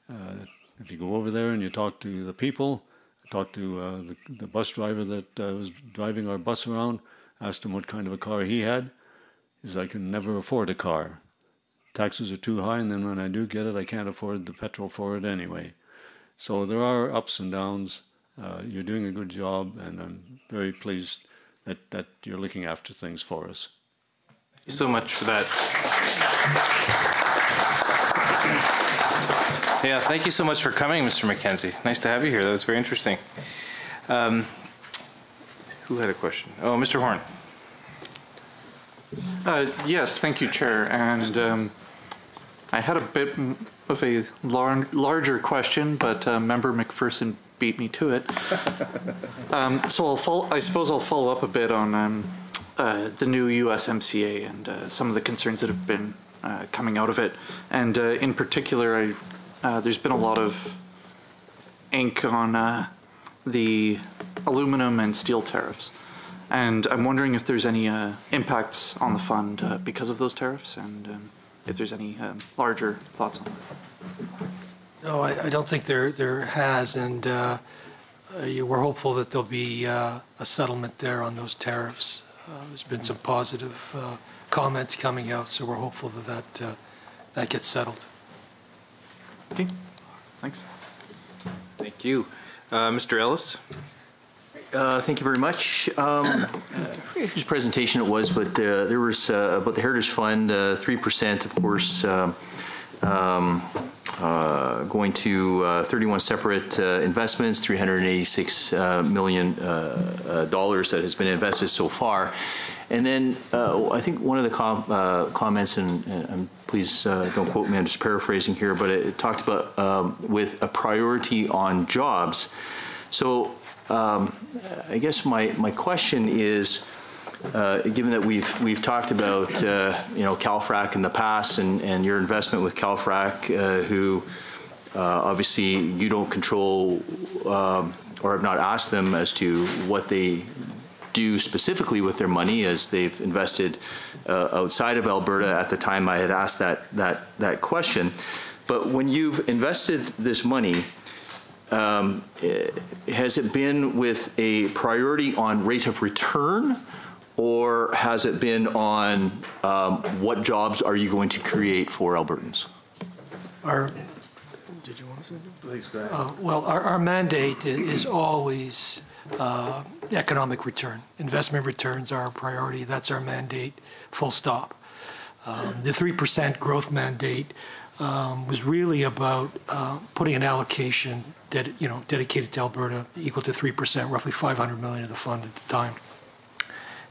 if you go over there and you talk to the people, talk to the bus driver that was driving our bus around, asked him what kind of a car he had. He said, I can never afford a car. Taxes are too high, and then when I do get it, I can't afford the petrol for it anyway. So there are ups and downs. You're doing a good job, and I'm very pleased that you're looking after things for us. Thank you so much for that. Yeah, thank you so much for coming, Mr. Mackenzie. Nice to have you here. That was very interesting. Who had a question? Oh, Mr. Horn. Yes, thank you, Chair. And I had a bit of a larger question, but Member McPherson beat me to it. So I suppose I'll follow up a bit on the new USMCA and some of the concerns that have been coming out of it. And in particular, there's been a lot of ink on the aluminum and steel tariffs. And I'm wondering if there's any impacts on the fund because of those tariffs, and if there's any larger thoughts on that. No, I don't think there has, and we're hopeful that there'll be a settlement there on those tariffs. There's been some positive comments coming out, so we're hopeful that gets settled. Okay, thanks. Thank you. Mr. Ellis? Thank you very much. Whose presentation it was, but there was about the Heritage Fund, 3%, of course, going to 31 separate investments, $386 million that has been invested so far. And then I think one of the comments, and please don't quote me, I'm just paraphrasing here, but it talked about with a priority on jobs. So I guess my question is, given that we've talked about CalFrac in the past and your investment with CalFrac, who obviously you don't control or have not asked them as to what they do specifically with their money, as they've invested outside of Alberta. At the time I had asked that question, but when you've invested this money, has it been with a priority on rate of return, or has it been on what jobs are you going to create for Albertans? Did you want to say that? Please go ahead. Well, our mandate is always economic return. Investment returns are our priority. That's our mandate, full stop. The 3% growth mandate was really about putting an allocation dedicated to Alberta equal to 3%, roughly $500 million of the fund at the time.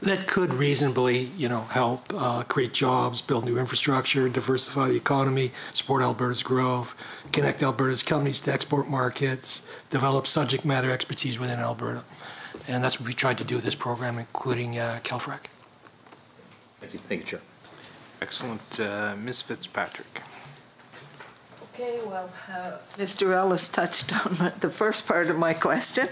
That could reasonably, help create jobs, build new infrastructure, diversify the economy, support Alberta's growth, connect Alberta's companies to export markets, develop subject matter expertise within Alberta. And that's what we tried to do with this program, including CalFrac. Thank you. Thank you, Chair. Excellent. Ms. Fitzpatrick. Okay, well, Mr. Ellis touched on the first part of my question,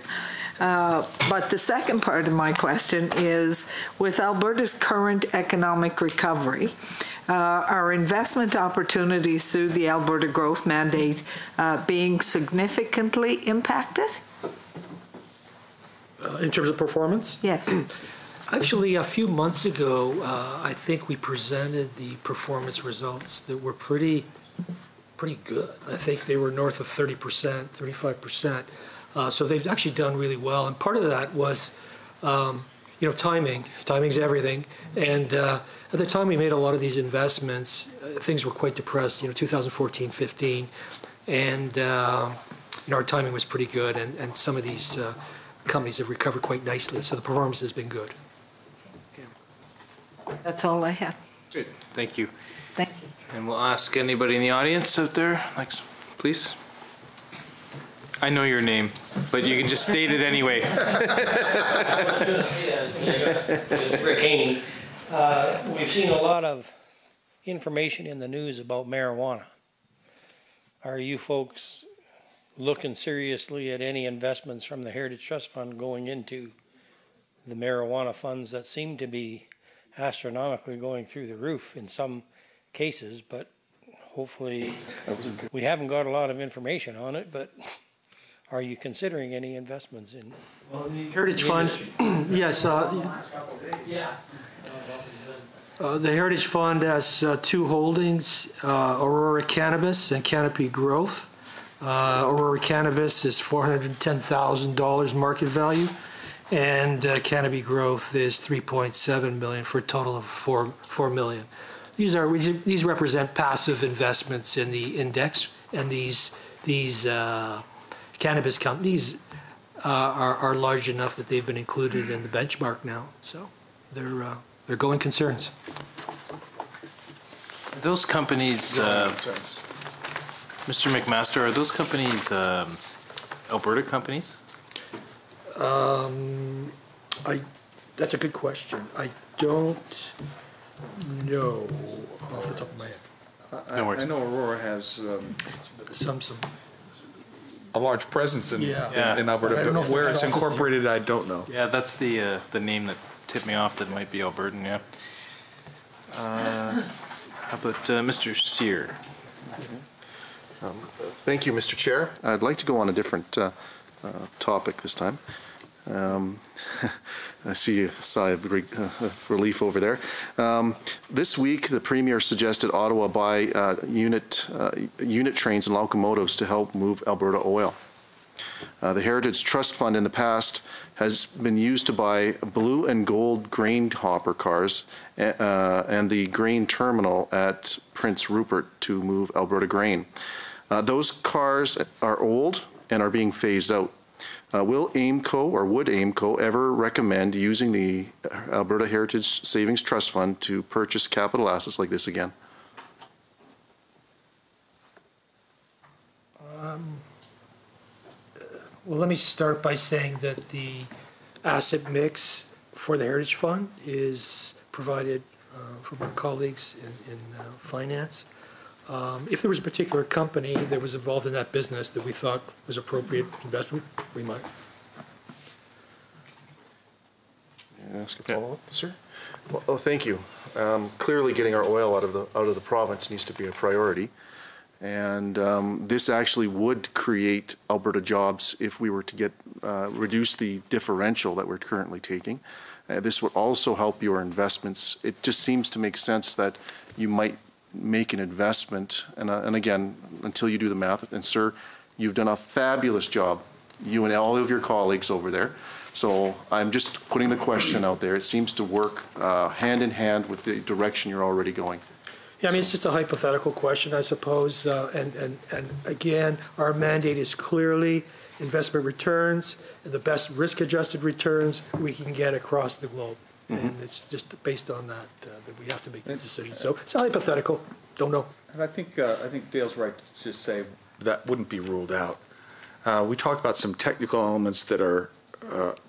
but the second part of my question is, with Alberta's current economic recovery, are investment opportunities through the Alberta Growth Mandate being significantly impacted? In terms of performance? Yes. Actually, a few months ago, I think we presented the performance results that were pretty good. I think they were north of 30%, 35%. So they've actually done really well. And part of that was, timing. Timing's everything. And at the time we made a lot of these investments, things were quite depressed, 2014, 15. And, our timing was pretty good. And some of these companies have recovered quite nicely. So the performance has been good. Yeah. That's all I have. Great. Thank you. Thank you. And we'll ask anybody in the audience out there, next, please. I know your name, but you can just state it anyway. I was going to say that, Rick Haney. We've seen a lot of information in the news about marijuana. Are you folks looking seriously at any investments from the Heritage Trust Fund going into the marijuana funds that seem to be astronomically going through the roof in some cases, but hopefully we haven't got a lot of information on it, but are you considering any investments in? Well, the Heritage Fund, yes. The Heritage Fund has two holdings, Aurora Cannabis and Canopy Growth. Aurora Cannabis is $410,000 market value, and Canopy Growth is $3.7 million for a total of $4 million. These represent passive investments in the index, and these cannabis companies are large enough that they've been included in the benchmark now. So they're going concerns. Those companies, Mr. McMaster, are those companies Alberta companies? That's a good question. I don't know off the top of my head. I know Aurora has some a large presence in Yeah. in Alberta, I don't know but if where they it's have offices incorporated, I don't know. Yeah, that's the name that tipped me off that it might be Albertan, yeah. How about Mr. Sear? Thank you, Mr. Chair. I'd like to go on a different topic this time. I see a sigh of relief over there. This week, the Premier suggested Ottawa buy unit trains and locomotives to help move Alberta oil. The Heritage Trust Fund in the past has been used to buy blue and gold grain hopper cars and the grain terminal at Prince Rupert to move Alberta grain. Those cars are old and are being phased out. Will AIMCO or would AIMCO ever recommend using the Alberta Heritage Savings Trust Fund to purchase capital assets like this again? Well, let me start by saying that the asset mix for the Heritage Fund is provided from our colleagues in finance. If there was a particular company that was involved in that business that we thought was appropriate investment, we might. Ask a follow-up, sir? Well, thank you. Clearly, getting our oil out of the province needs to be a priority, and this actually would create Alberta jobs if we were to get reduce the differential that we're currently taking. This would also help your investments. It just seems to make sense that you might make an investment, and again, until you do the math, and sir, you've done a fabulous job, you and all of your colleagues over there. So I'm just putting the question out there. It seems to work hand in hand with the direction you're already going. Yeah, I mean, it's just a hypothetical question, I suppose. And again, our mandate is clearly investment returns and the best risk-adjusted returns we can get across the globe. Mm-hmm. And it's just based on that that we have to make this decision. So it's a hypothetical. Don't know. And I think Dale's right to just say that wouldn't be ruled out. We talked about some technical elements that are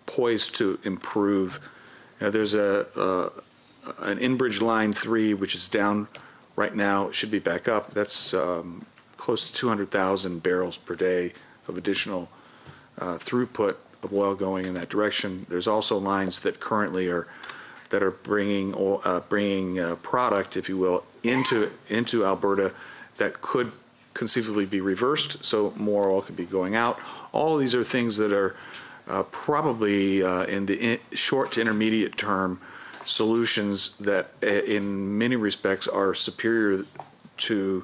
poised to improve. There's an in-bridge line 3, which is down right now. It should be back up. That's close to 200,000 barrels per day of additional throughput of oil going in that direction. There's also lines that currently are bringing product, if you will, into Alberta that could conceivably be reversed, so more oil could be going out. All of these are things that are probably in the short to intermediate term solutions that in many respects are superior to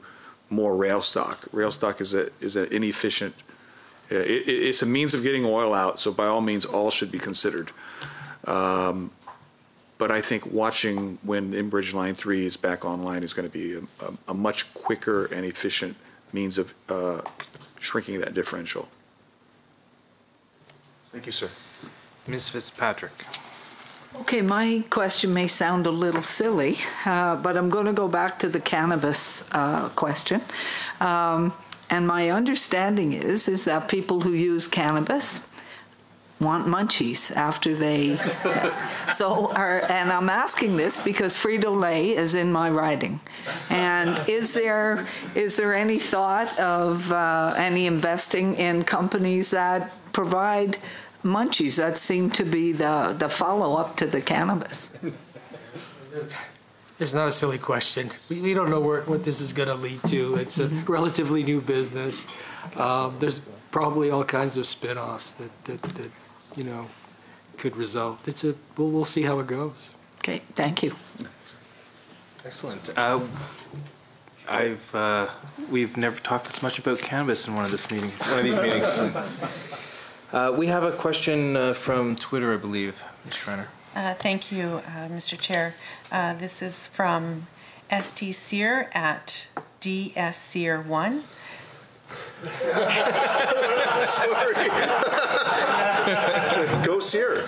more rail stock. Rail stock is an inefficient, it's a means of getting oil out, so by all means all should be considered. But I think watching when in-bridge line 3 is back online is going to be a much quicker and efficient means of shrinking that differential. Thank you, sir. Ms. Fitzpatrick. Okay, my question may sound a little silly, but I'm going to go back to the cannabis question. And my understanding is that people who use cannabis want munchies after they and I'm asking this because Frito-Lay is in my riding, and is there any thought of any investing in companies that provide munchies? That seem to be the follow-up to the cannabis. It's not a silly question. We don't know what this is going to lead to. It's a relatively new business. There's probably all kinds of spin-offs that could result. We'll see how it goes. Okay, thank you. Excellent. We've never talked this much about cannabis in one of these meetings. We have a question from Twitter, I believe, Ms. Schreiner. Thank you, Mr. Chair. This is from St. Cyr at DSCR1. Sorry. Go Cyr.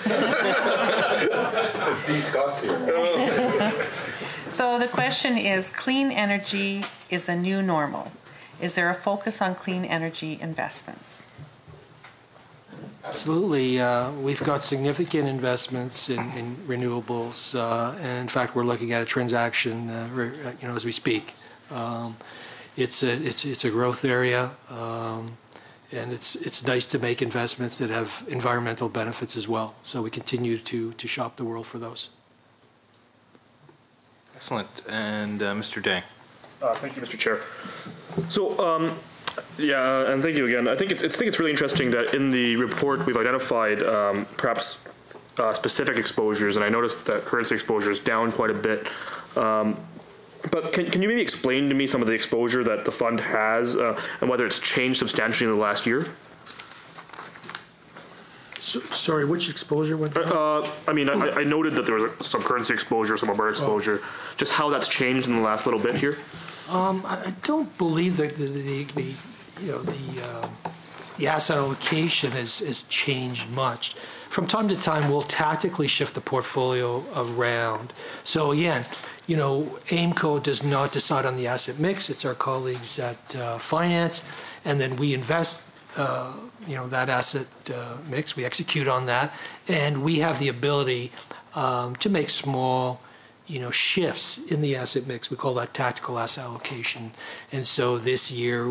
That's D. Scott Cyr. So the question is, clean energy is a new normal. Is there a focus on clean energy investments? Absolutely. We've got significant investments in renewables. And in fact, we're looking at a transaction, as we speak. It's a growth area, and it's nice to make investments that have environmental benefits as well. So we continue to shop the world for those. Excellent. And Mr. Dang. Thank you, Mr. Chair. So, yeah, and thank you again. I think it's really interesting that in the report we've identified perhaps specific exposures, and I noticed that currency exposure is down quite a bit. But can you maybe explain to me some of the exposure that the fund has and whether it's changed substantially in the last year? Sorry, which exposure went down? I mean, I noted that there was some currency exposure, some Alberta exposure. Just how that's changed in the last little bit here. I don't believe that the asset allocation has changed much. From time to time, we'll tactically shift the portfolio around. So again, AIMCO does not decide on the asset mix. It's our colleagues at finance, and then we invest that asset mix. We execute on that, and we have the ability to make small shifts in the asset mix. We call that tactical asset allocation. And so this year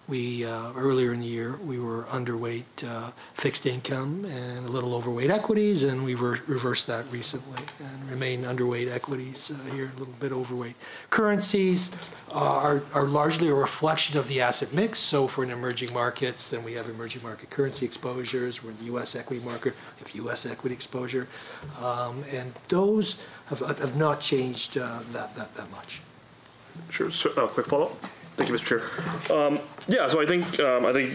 earlier in the year, we were underweight fixed income and a little overweight equities, and we reversed that recently and remain underweight equities here, a little bit overweight. Currencies are largely a reflection of the asset mix. So for emerging markets, then we have emerging market currency exposures. We're in the U.S. equity market, we have U.S. equity exposure. And those have not changed that much. Sure. So, quick follow-up. Thank you, Mr. Chair. Yeah, so I think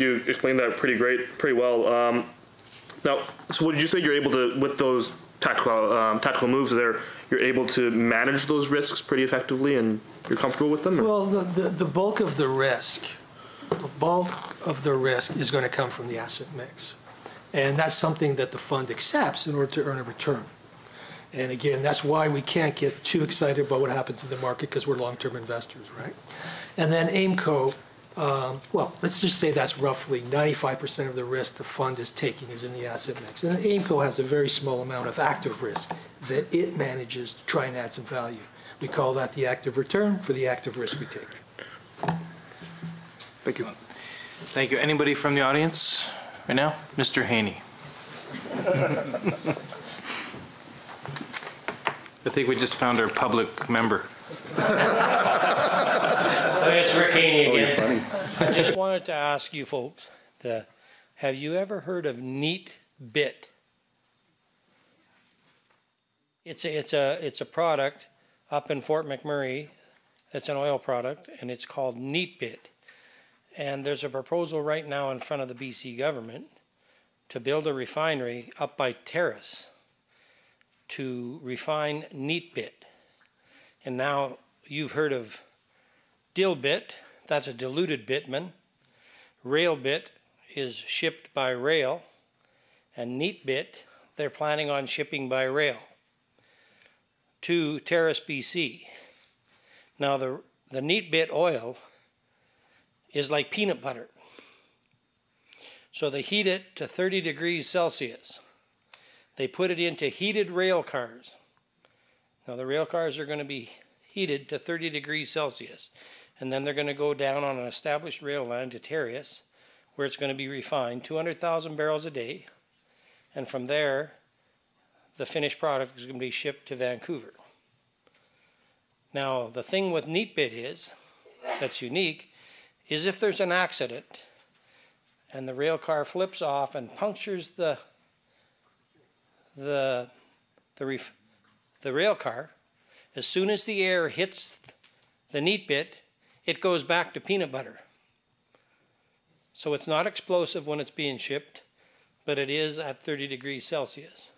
you explained that pretty well. Now, so what did you say you're able to, with those tactical moves there, you're able to manage those risks pretty effectively, and you're comfortable with them? Or? Well, the bulk of the risk is going to come from the asset mix, and that's something that the fund accepts in order to earn a return. And again, that's why we can't get too excited about what happens in the market, because we're long-term investors, right? And then AIMCO, well, let's just say that's roughly 95% of the risk the fund is taking is in the asset mix. And AIMCO has a very small amount of active risk that it manages to try and add some value. We call that the active return for the active risk we take. Thank you. Thank you. Anybody from the audience right now? Mr. Haney. I think we just found our public member. It's Rick Haney again. I just wanted to ask you folks, have you ever heard of Neat Bit? It's a product up in Fort McMurray. It's an oil product, and it's called Neat Bit. And there's a proposal right now in front of the BC government to build a refinery up by Terrace to refine Neat Bit. And now you've heard of Dill Bit, that's a diluted bitumen. Rail Bit is shipped by rail, and Neat Bit, they're planning on shipping by rail to Terrace, BC. Now the Neat Bit oil is like peanut butter. So they heat it to 30 degrees Celsius. They put it into heated rail cars. Now the rail cars are going to be heated to 30 degrees Celsius. And then they're going to go down on an established rail line to Terrace, where it's going to be refined 200,000 barrels a day. And from there, the finished product is going to be shipped to Vancouver. Now the thing with Neat Bit that's unique, is if there's an accident and the rail car flips off and punctures the rail car, as soon as the air hits the Neat Bit, it goes back to peanut butter. So it's not explosive when it's being shipped, but it is at 30 degrees Celsius.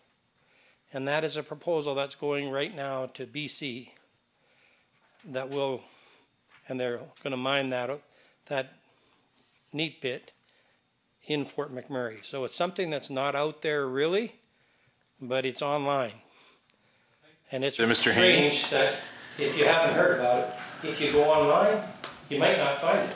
And that is a proposal that's going right now to BC that will, and they're going to mine that Neat Bit in Fort McMurray. So it's something that's not out there really, but it's online. And it's strange that if you haven't heard about it, if you go online, you might not find it.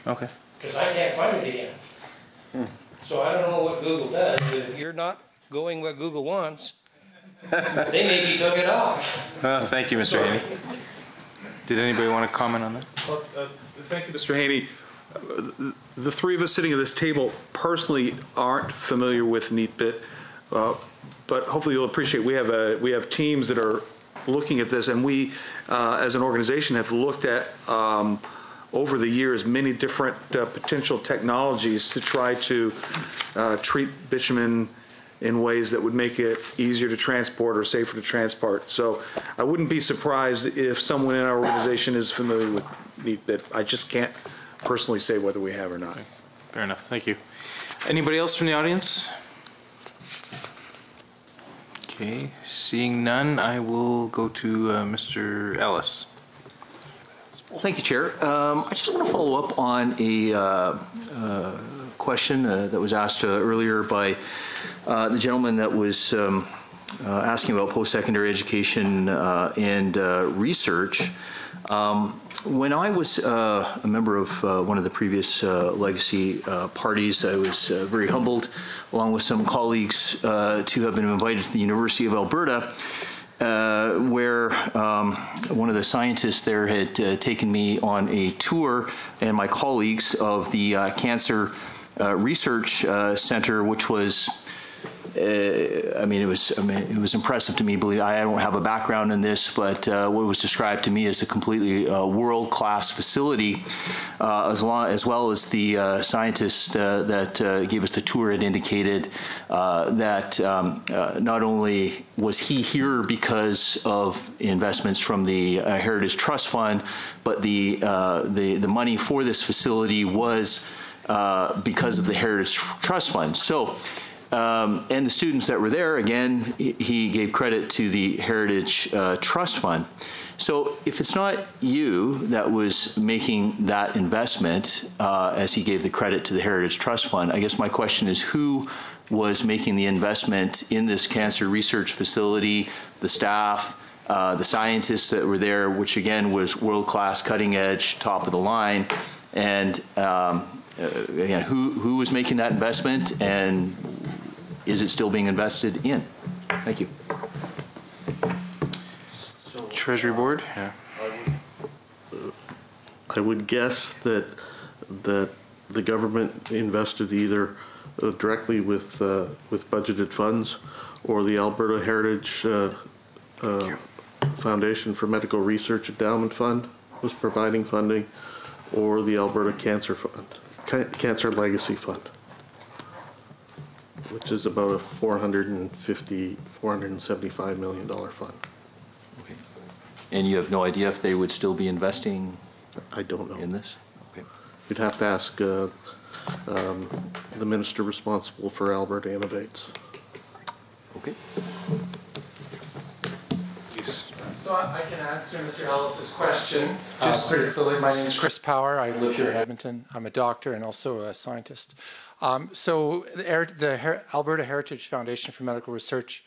Okay. Because I can't find it again. So I don't know what Google does, but if you're not going where Google wants, they maybe took it off. Thank you, Mr. Haney. Did anybody want to comment on that? Well, thank you, Mr. Haney. The three of us sitting at this table personally aren't familiar with NeatBit, but hopefully you'll appreciate we have teams that are looking at this, and we, as an organization, have looked at over the years many different potential technologies to try to treat bitumen in ways that would make it easier to transport or safer to transport. So I wouldn't be surprised if someone in our organization is familiar with NeatBit. I just can't personally say whether we have or not. Fair enough. Thank you. Anybody else from the audience? Okay. Seeing none, I will go to Mr. Ellis. Well, thank you, Chair. I just want to follow up on a question that was asked earlier by the gentleman that was asking about post-secondary education and research. When I was a member of one of the previous legacy parties, I was very humbled, along with some colleagues, to have been invited to the University of Alberta, where one of the scientists there had taken me on a tour, and my colleagues, of the Cancer Research Center, which was it was impressive to me. I don't have a background in this, but what was described to me as a completely world-class facility, as well as the scientist that gave us the tour had indicated that not only was he here because of investments from the Heritage Trust Fund, but the money for this facility was because of the Heritage Trust Fund. So. And the students that were there, again, he gave credit to the Heritage Trust Fund. So if it's not you that was making that investment, as he gave the credit to the Heritage Trust Fund, I guess my question is, who was making the investment in this cancer research facility, the staff, the scientists that were there, which again was world-class, cutting-edge, top of the line, and again, who was making that investment, and is it still being invested in? Thank you. Treasury Board? Yeah. I would guess that the government invested either directly with budgeted funds, or the Alberta Heritage Foundation for Medical Research Endowment Fund was providing funding, or the Alberta Cancer Fund, Cancer Legacy Fund, which is about a $475 million fund. Okay. And you have no idea if they would still be investing? I don't know. In this? Okay. You'd have to ask the minister responsible for Alberta Innovates. Okay. So I can answer Mr. Ellis's question. Briefly, my name is Chris Power. I live here in Edmonton. I'm a doctor and also a scientist. So the Alberta Heritage Foundation for Medical Research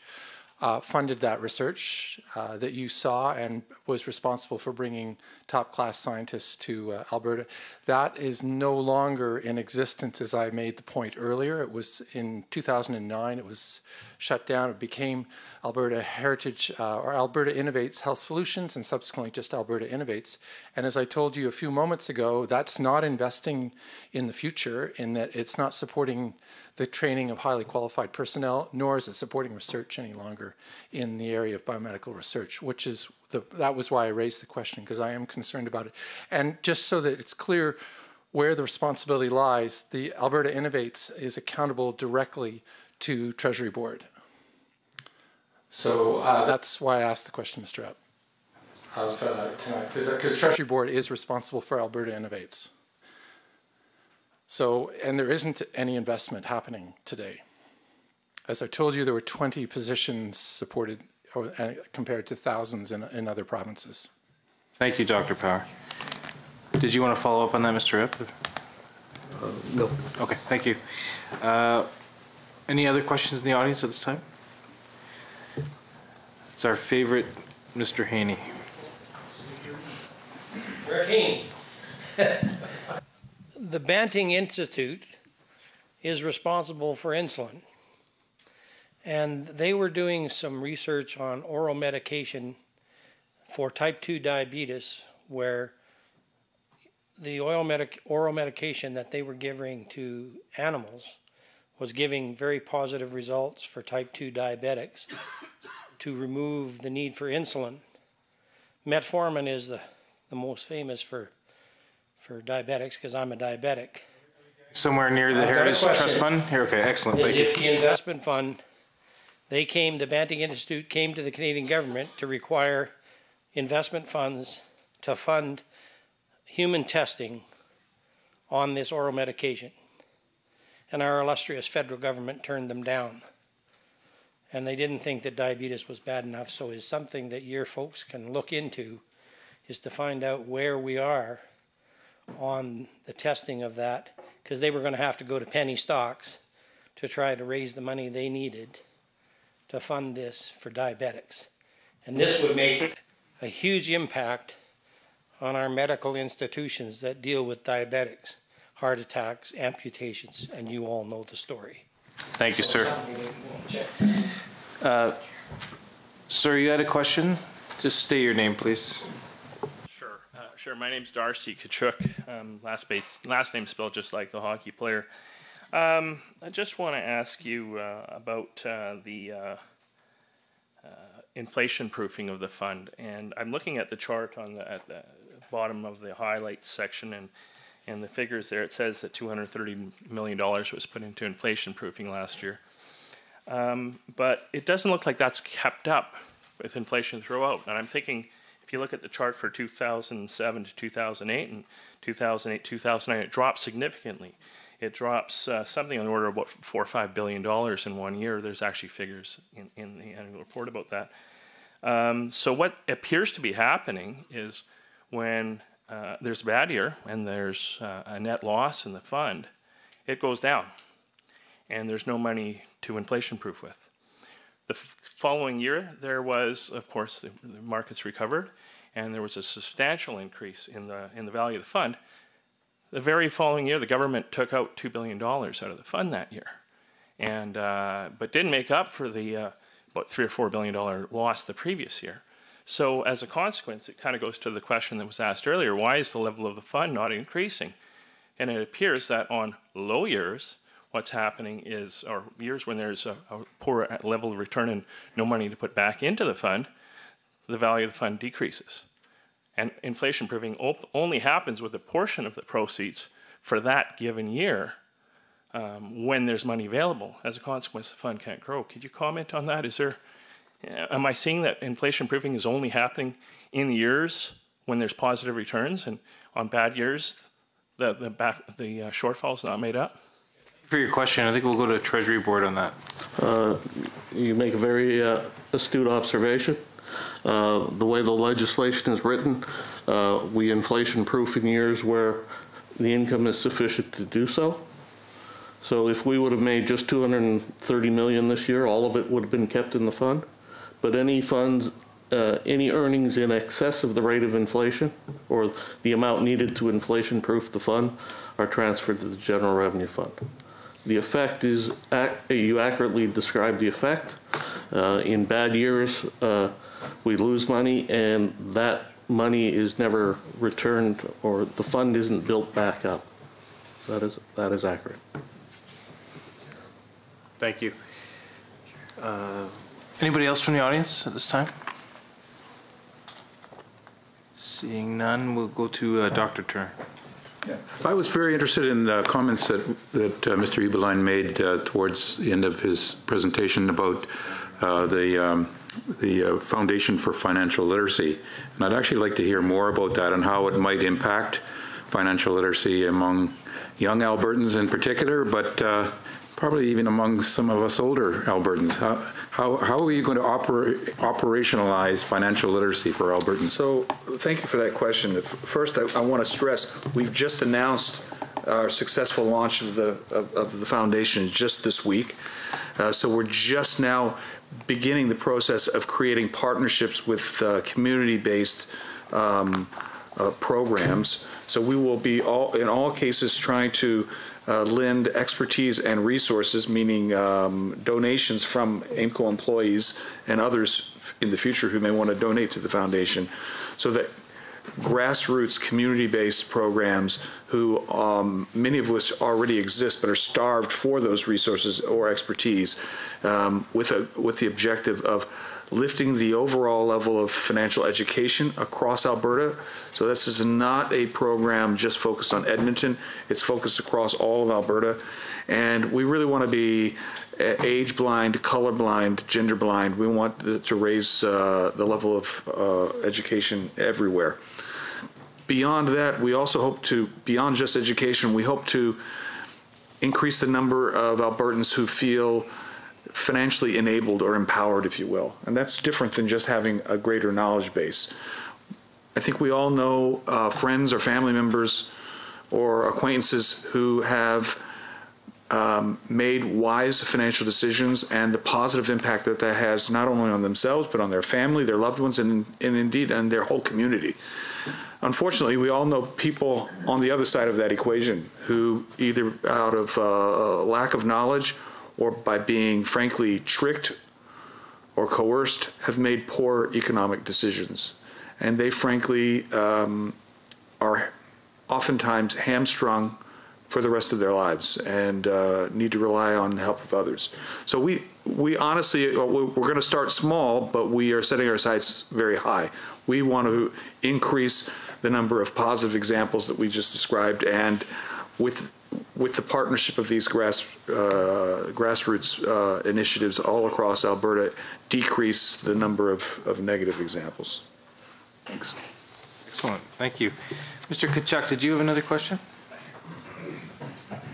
funded that research that you saw, and was responsible for bringing top-class scientists to Alberta. That is no longer in existence, as I made the point earlier. It was in 2009. It was shut down. It became Alberta Heritage or Alberta Innovates Health Solutions, and subsequently just Alberta Innovates. And as I told you a few moments ago, that's not investing in the future, in that it's not supporting the training of highly qualified personnel, nor is it supporting research any longer in the area of biomedical research, which is that was why I raised the question, because I am concerned about it. And just so that it's clear where the responsibility lies, the Alberta Innovates is accountable directly to Treasury Board. So that's why I asked the question, Mr. Epp, tonight, because Treasury Board is responsible for Alberta Innovates. So, and there isn't any investment happening today. As I told you, there were 20 positions supported compared to thousands in other provinces. Thank you, Dr. Power. Did you want to follow up on that, Mr. Epp? No. Okay, thank you. Any other questions in the audience at this time? It's our favorite, Mr. Haney. Rick Haney. The Banting Institute is responsible for insulin. And they were doing some research on oral medication for type 2 diabetes, where the oral medication that they were giving to animals was giving very positive results for type 2 diabetics to remove the need for insulin. Metformin is the most famous for diabetics, because I'm a diabetic. Somewhere near the Heritage Trust Fund? Here, okay, excellent. Is if the investment fund, the Banting Institute came to the Canadian government to require investment funds to fund human testing on this oral medication. And our illustrious federal government turned them down. And they didn't think that diabetes was bad enough, so it's something that your folks can look into, is to find out where we are on the testing of that, because they were going to have to go to penny stocks to try to raise the money they needed to fund this for diabetics. And this would make a huge impact on our medical institutions that deal with diabetics, heart attacks, amputations, and you all know the story. Thank you, sir. Sir, you had a question? Just state your name, please. Sure. My name's Darcy Kachuk. Last name spelled just like the hockey player. I just want to ask you about the inflation proofing of the fund, and I'm looking at the chart at the bottom of the highlights section, and the figures there. It says that $230 million was put into inflation proofing last year, but it doesn't look like that's kept up with inflation throughout. And I'm thinking, if you look at the chart for 2007 to 2008 and 2008, 2009, it drops significantly. It drops something on the order of about $4 or $5 billion in 1 year. There's actually figures in the annual report about that. So what appears to be happening is when there's a bad year and there's a net loss in the fund, it goes down, and there's no money to inflation-proof with. The following year, there was, of course, the markets recovered, and there was a substantial increase in the value of the fund. The very following year, the government took out $2 billion out of the fund that year, and but didn't make up for the about $3 or $4 billion loss the previous year. So as a consequence, it kind of goes to the question that was asked earlier: why is the level of the fund not increasing? And it appears that on low years, what's happening is, or years when there's a poor level of return and no money to put back into the fund, the value of the fund decreases. And inflation proofing only happens with a portion of the proceeds for that given year when there's money available. As a consequence, the fund can't grow. Could you comment on that? Am I seeing that inflation proofing is only happening in years when there's positive returns, and on bad years, the shortfall is not made up? For your question, I think we'll go to Treasury Board on that. You make a very astute observation. The way the legislation is written, we inflation-proof in years where the income is sufficient to do so. So if we would have made just $230 million this year, all of it would have been kept in the fund. But any funds, any earnings in excess of the rate of inflation, or the amount needed to inflation-proof the fund, are transferred to the General Revenue Fund. The effect is, you accurately described the effect. In bad years, we lose money, and that money is never returned, or the fund isn't built back up. So that is accurate. Thank you. Anybody else from the audience at this time? Seeing none, we'll go to Dr. Turner. Yeah. I was very interested in the comments that Mr. Ebeline made towards the end of his presentation about the Foundation for Financial Literacy. And I'd actually like to hear more about that and how it might impact financial literacy among young Albertans in particular, but probably even among some of us older Albertans. How are you going to operationalize financial literacy for Albertans? So thank you for that question. First, I want to stress, we've just announced our successful launch of the foundation just this week. So we're just now beginning the process of creating partnerships with community-based programs. So we will be in all cases trying to lend expertise and resources, meaning donations from AIMCO employees and others in the future who may want to donate to the foundation, so that grassroots community-based programs who many of which already exist but are starved for those resources or expertise with the objective of lifting the overall level of financial education across Alberta. So this is not a program just focused on Edmonton. It's focused across all of Alberta. And we really want to be age blind, color blind, gender blind. We want to raise the level of education everywhere. Beyond that, we also hope to, beyond just education, we hope to increase the number of Albertans who feel financially enabled or empowered, if you will. And that's different than just having a greater knowledge base. I think we all know friends or family members or acquaintances who have made wise financial decisions, and the positive impact that that has not only on themselves but on their family, their loved ones, and indeed on their whole community. Unfortunately, we all know people on the other side of that equation who, either out of lack of knowledge or by being frankly tricked or coerced, have made poor economic decisions. And they frankly are oftentimes hamstrung for the rest of their lives and need to rely on the help of others. So we honestly, we're going to start small, but we are setting our sights very high. We want to increase the number of positive examples that we just described, and with the partnership of these grassroots initiatives all across Alberta, decrease the number of negative examples. Thanks. Excellent. Thank you. Mr. Kachuk, did you have another question?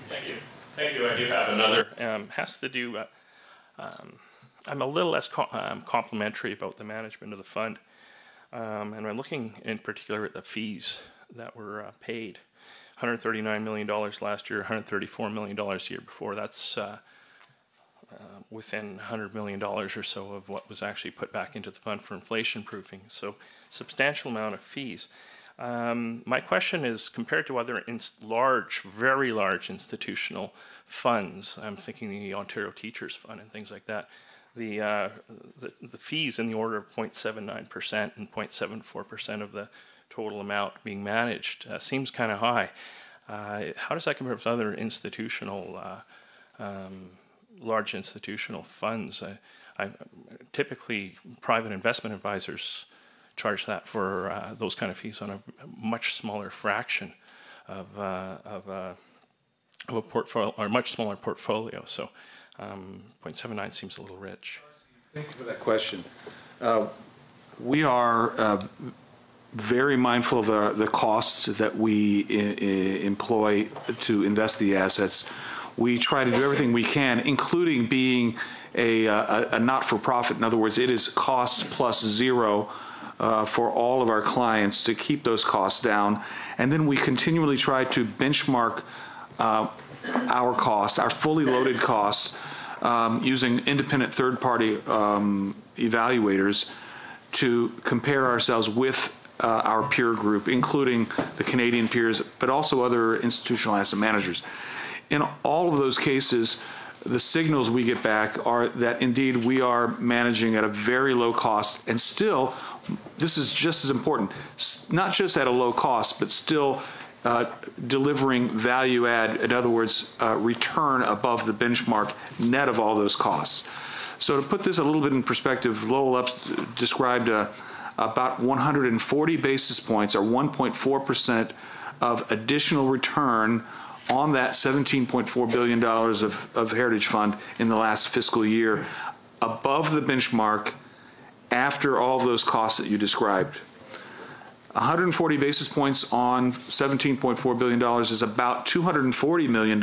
Thank you. Thank you. I do have another. Has to do, I'm a little less complimentary about the management of the fund. And I'm looking in particular at the fees that were paid. $139 million last year, $134 million the year before. That's within $100 million or so of what was actually put back into the fund for inflation proofing. So substantial amount of fees. My question is, compared to other very large institutional funds, I'm thinking the Ontario Teachers Fund and things like that, the fees in the order of 0.79% and 0.74% of the total amount being managed seems kind of high. How does that compare with other institutional, large institutional funds? Typically, private investment advisors charge that for those kind of fees on a much smaller fraction of a portfolio, or a much smaller portfolio. So 0.79 seems a little rich. Thank you for that question. We are very mindful of the costs that we employ to invest the assets. We try to do everything we can, including being a not-for-profit. In other words, it is costs plus zero for all of our clients to keep those costs down. And then we continually try to benchmark our costs, our fully loaded costs, using independent third-party evaluators to compare ourselves with our peer group, including the Canadian peers, but also other institutional asset managers. In all of those cases, the signals we get back are that indeed we are managing at a very low cost, and still, this is just as important, not just at a low cost, but still delivering value add, in other words, return above the benchmark net of all those costs. So to put this a little bit in perspective, Lowell described about 140 basis points, or 1.4% of additional return on that $17.4 billion of Heritage Fund in the last fiscal year, above the benchmark after all those costs that you described. 140 basis points on $17.4 billion is about $240 million,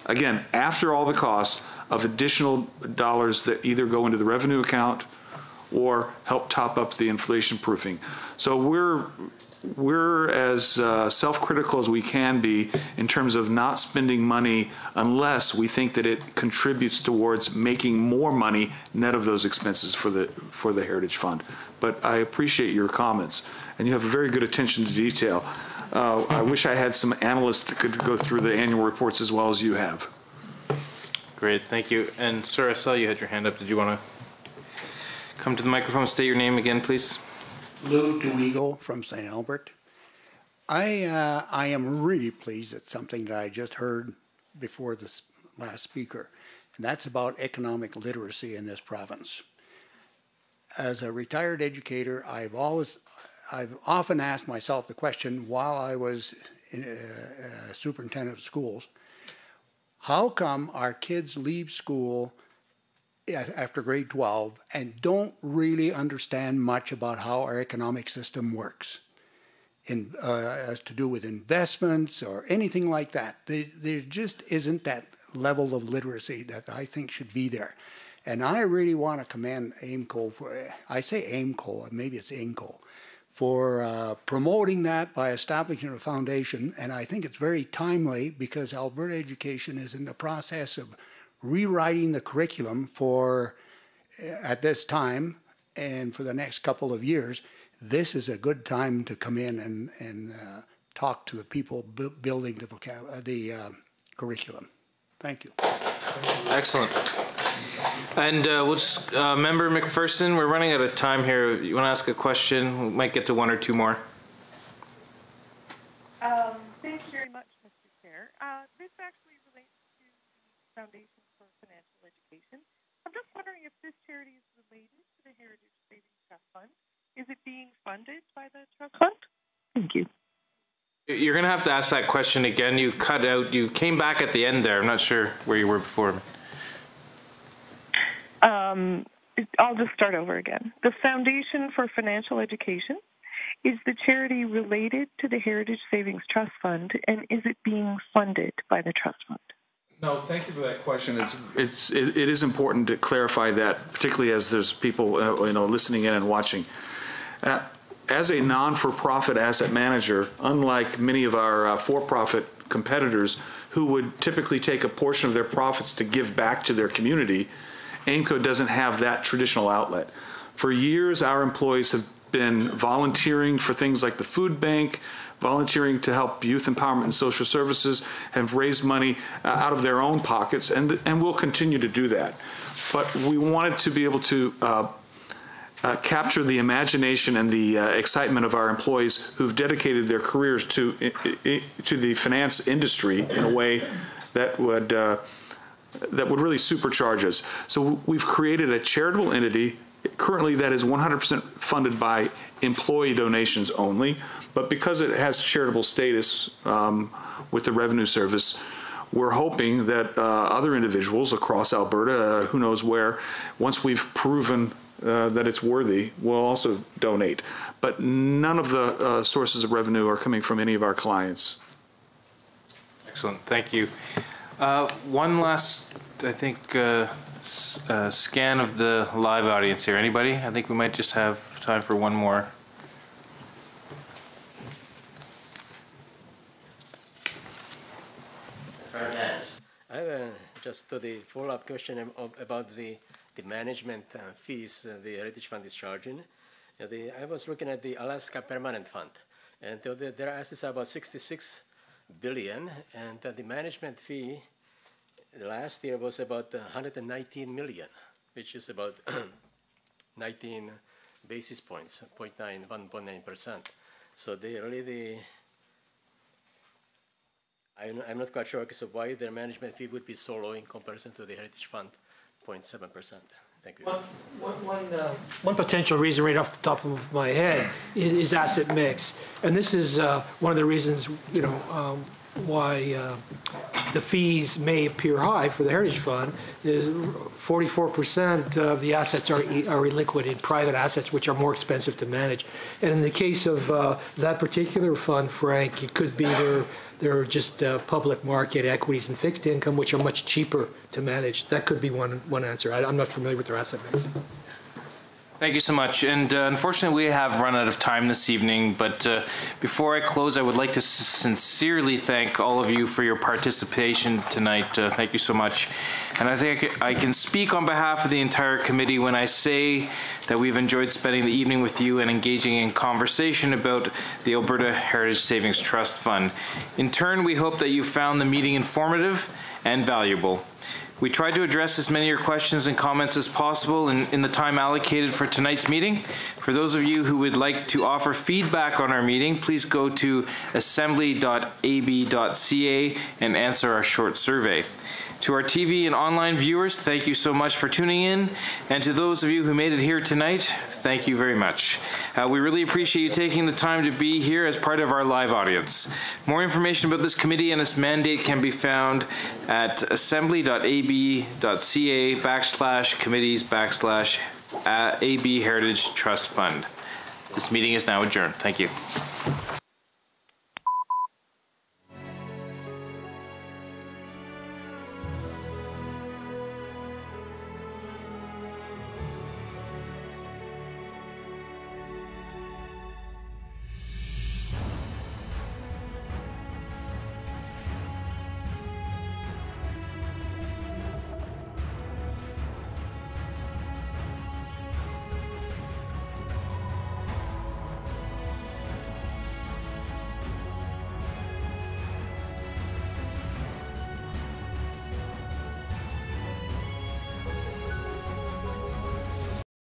again, after all the costs of additional dollars that either go into the revenue account or help top up the inflation proofing. So we're as self-critical as we can be in terms of not spending money unless we think that it contributes towards making more money net of those expenses for the Heritage Fund. But I appreciate your comments, and you have a very good attention to detail. I wish I had some analysts that could go through the annual reports as well as you have. Great, thank you. And sir, I saw you had your hand up. Did you want to come to the microphone, state your name again, please? Lou DeWeagle from St. Albert. I am really pleased at something that I just heard before this last speaker, and that's about economic literacy in this province. As a retired educator, I've often asked myself the question while I was superintendent of schools, how come our kids leave school after grade 12 and don't really understand much about how our economic system works as to do with investments or anything like that? There just isn't that level of literacy that I think should be there. And I really want to commend AIMCO for, I say AIMCO, maybe it's INCO, for promoting that by establishing a foundation. And I think it's very timely because Alberta education is in the process of rewriting the curriculum for, at this time and for the next couple of years. This is a good time to come in and talk to the people building the curriculum. Thank you. Excellent. And we'll just, Member McPherson, we're running out of time here. You want to ask a question? We might get to one or two more. Thank you very much, Mr. Chair. This actually relates to the Foundation for Financial Education. I'm just wondering if this charity is related to the Heritage Savings Trust Fund. Is it being funded by the trust fund? Thank you. You're going to have to ask that question again. You cut out, you came back at the end there. I'm not sure where you were before. I'll just start over again. The Foundation for Financial Education, is the charity related to the Heritage Savings Trust Fund, and is it being funded by the trust fund? No, thank you for that question. It is important to clarify that, particularly as there's people listening in and watching. As a non-for-profit asset manager, unlike many of our for-profit competitors who would typically take a portion of their profits to give back to their community, AIMCO doesn't have that traditional outlet. For years, our employees have been volunteering for things like the food bank, volunteering to help youth empowerment and social services, have raised money out of their own pockets, and will continue to do that. But we wanted to be able to capture the imagination and the excitement of our employees who've dedicated their careers to the finance industry in a way that would really supercharge us. So we've created a charitable entity currently that is 100% funded by employee donations only, but because it has charitable status with the Revenue Service, we're hoping that other individuals across Alberta, who knows where, once we've proven that it's worthy, will also donate. But none of the sources of revenue are coming from any of our clients. Excellent, thank you. One last, I think, scan of the live audience here. Anybody? I think we might just have time for one more. I have just the follow-up question about the management fees the Heritage Fund is charging. I was looking at the Alaska Permanent Fund, and their assets are about 66 billion, and the management fee last year was about 119 million, which is about 19 basis points, 1.9%. So they really, I'm not quite sure so why their management fee would be so low in comparison to the Heritage Fund, 0.7%. Thank you. One potential reason right off the top of my head is asset mix. And this is one of the reasons, why the fees may appear high for the Heritage Fund is 44% of the assets are illiquid in private assets, which are more expensive to manage. And in the case of that particular fund, Frank, it could be they're just public market equities and fixed income, which are much cheaper to manage. That could be one answer. I'm not familiar with their asset mix. Thank you so much. And unfortunately, we have run out of time this evening, but before I close, I would like to sincerely thank all of you for your participation tonight. Thank you so much. And I think I can speak on behalf of the entire committee when I say that we've enjoyed spending the evening with you and engaging in conversation about the Alberta Heritage Savings Trust Fund. In turn, we hope that you found the meeting informative and valuable. We tried to address as many of your questions and comments as possible in the time allocated for tonight's meeting. For those of you who would like to offer feedback on our meeting, please go to assembly.ab.ca and answer our short survey. To our TV and online viewers, thank you so much for tuning in. And to those of you who made it here tonight, thank you very much. We really appreciate you taking the time to be here as part of our live audience. More information about this committee and its mandate can be found at assembly.ab.ca/committees/AB Heritage Trust Fund. This meeting is now adjourned. Thank you.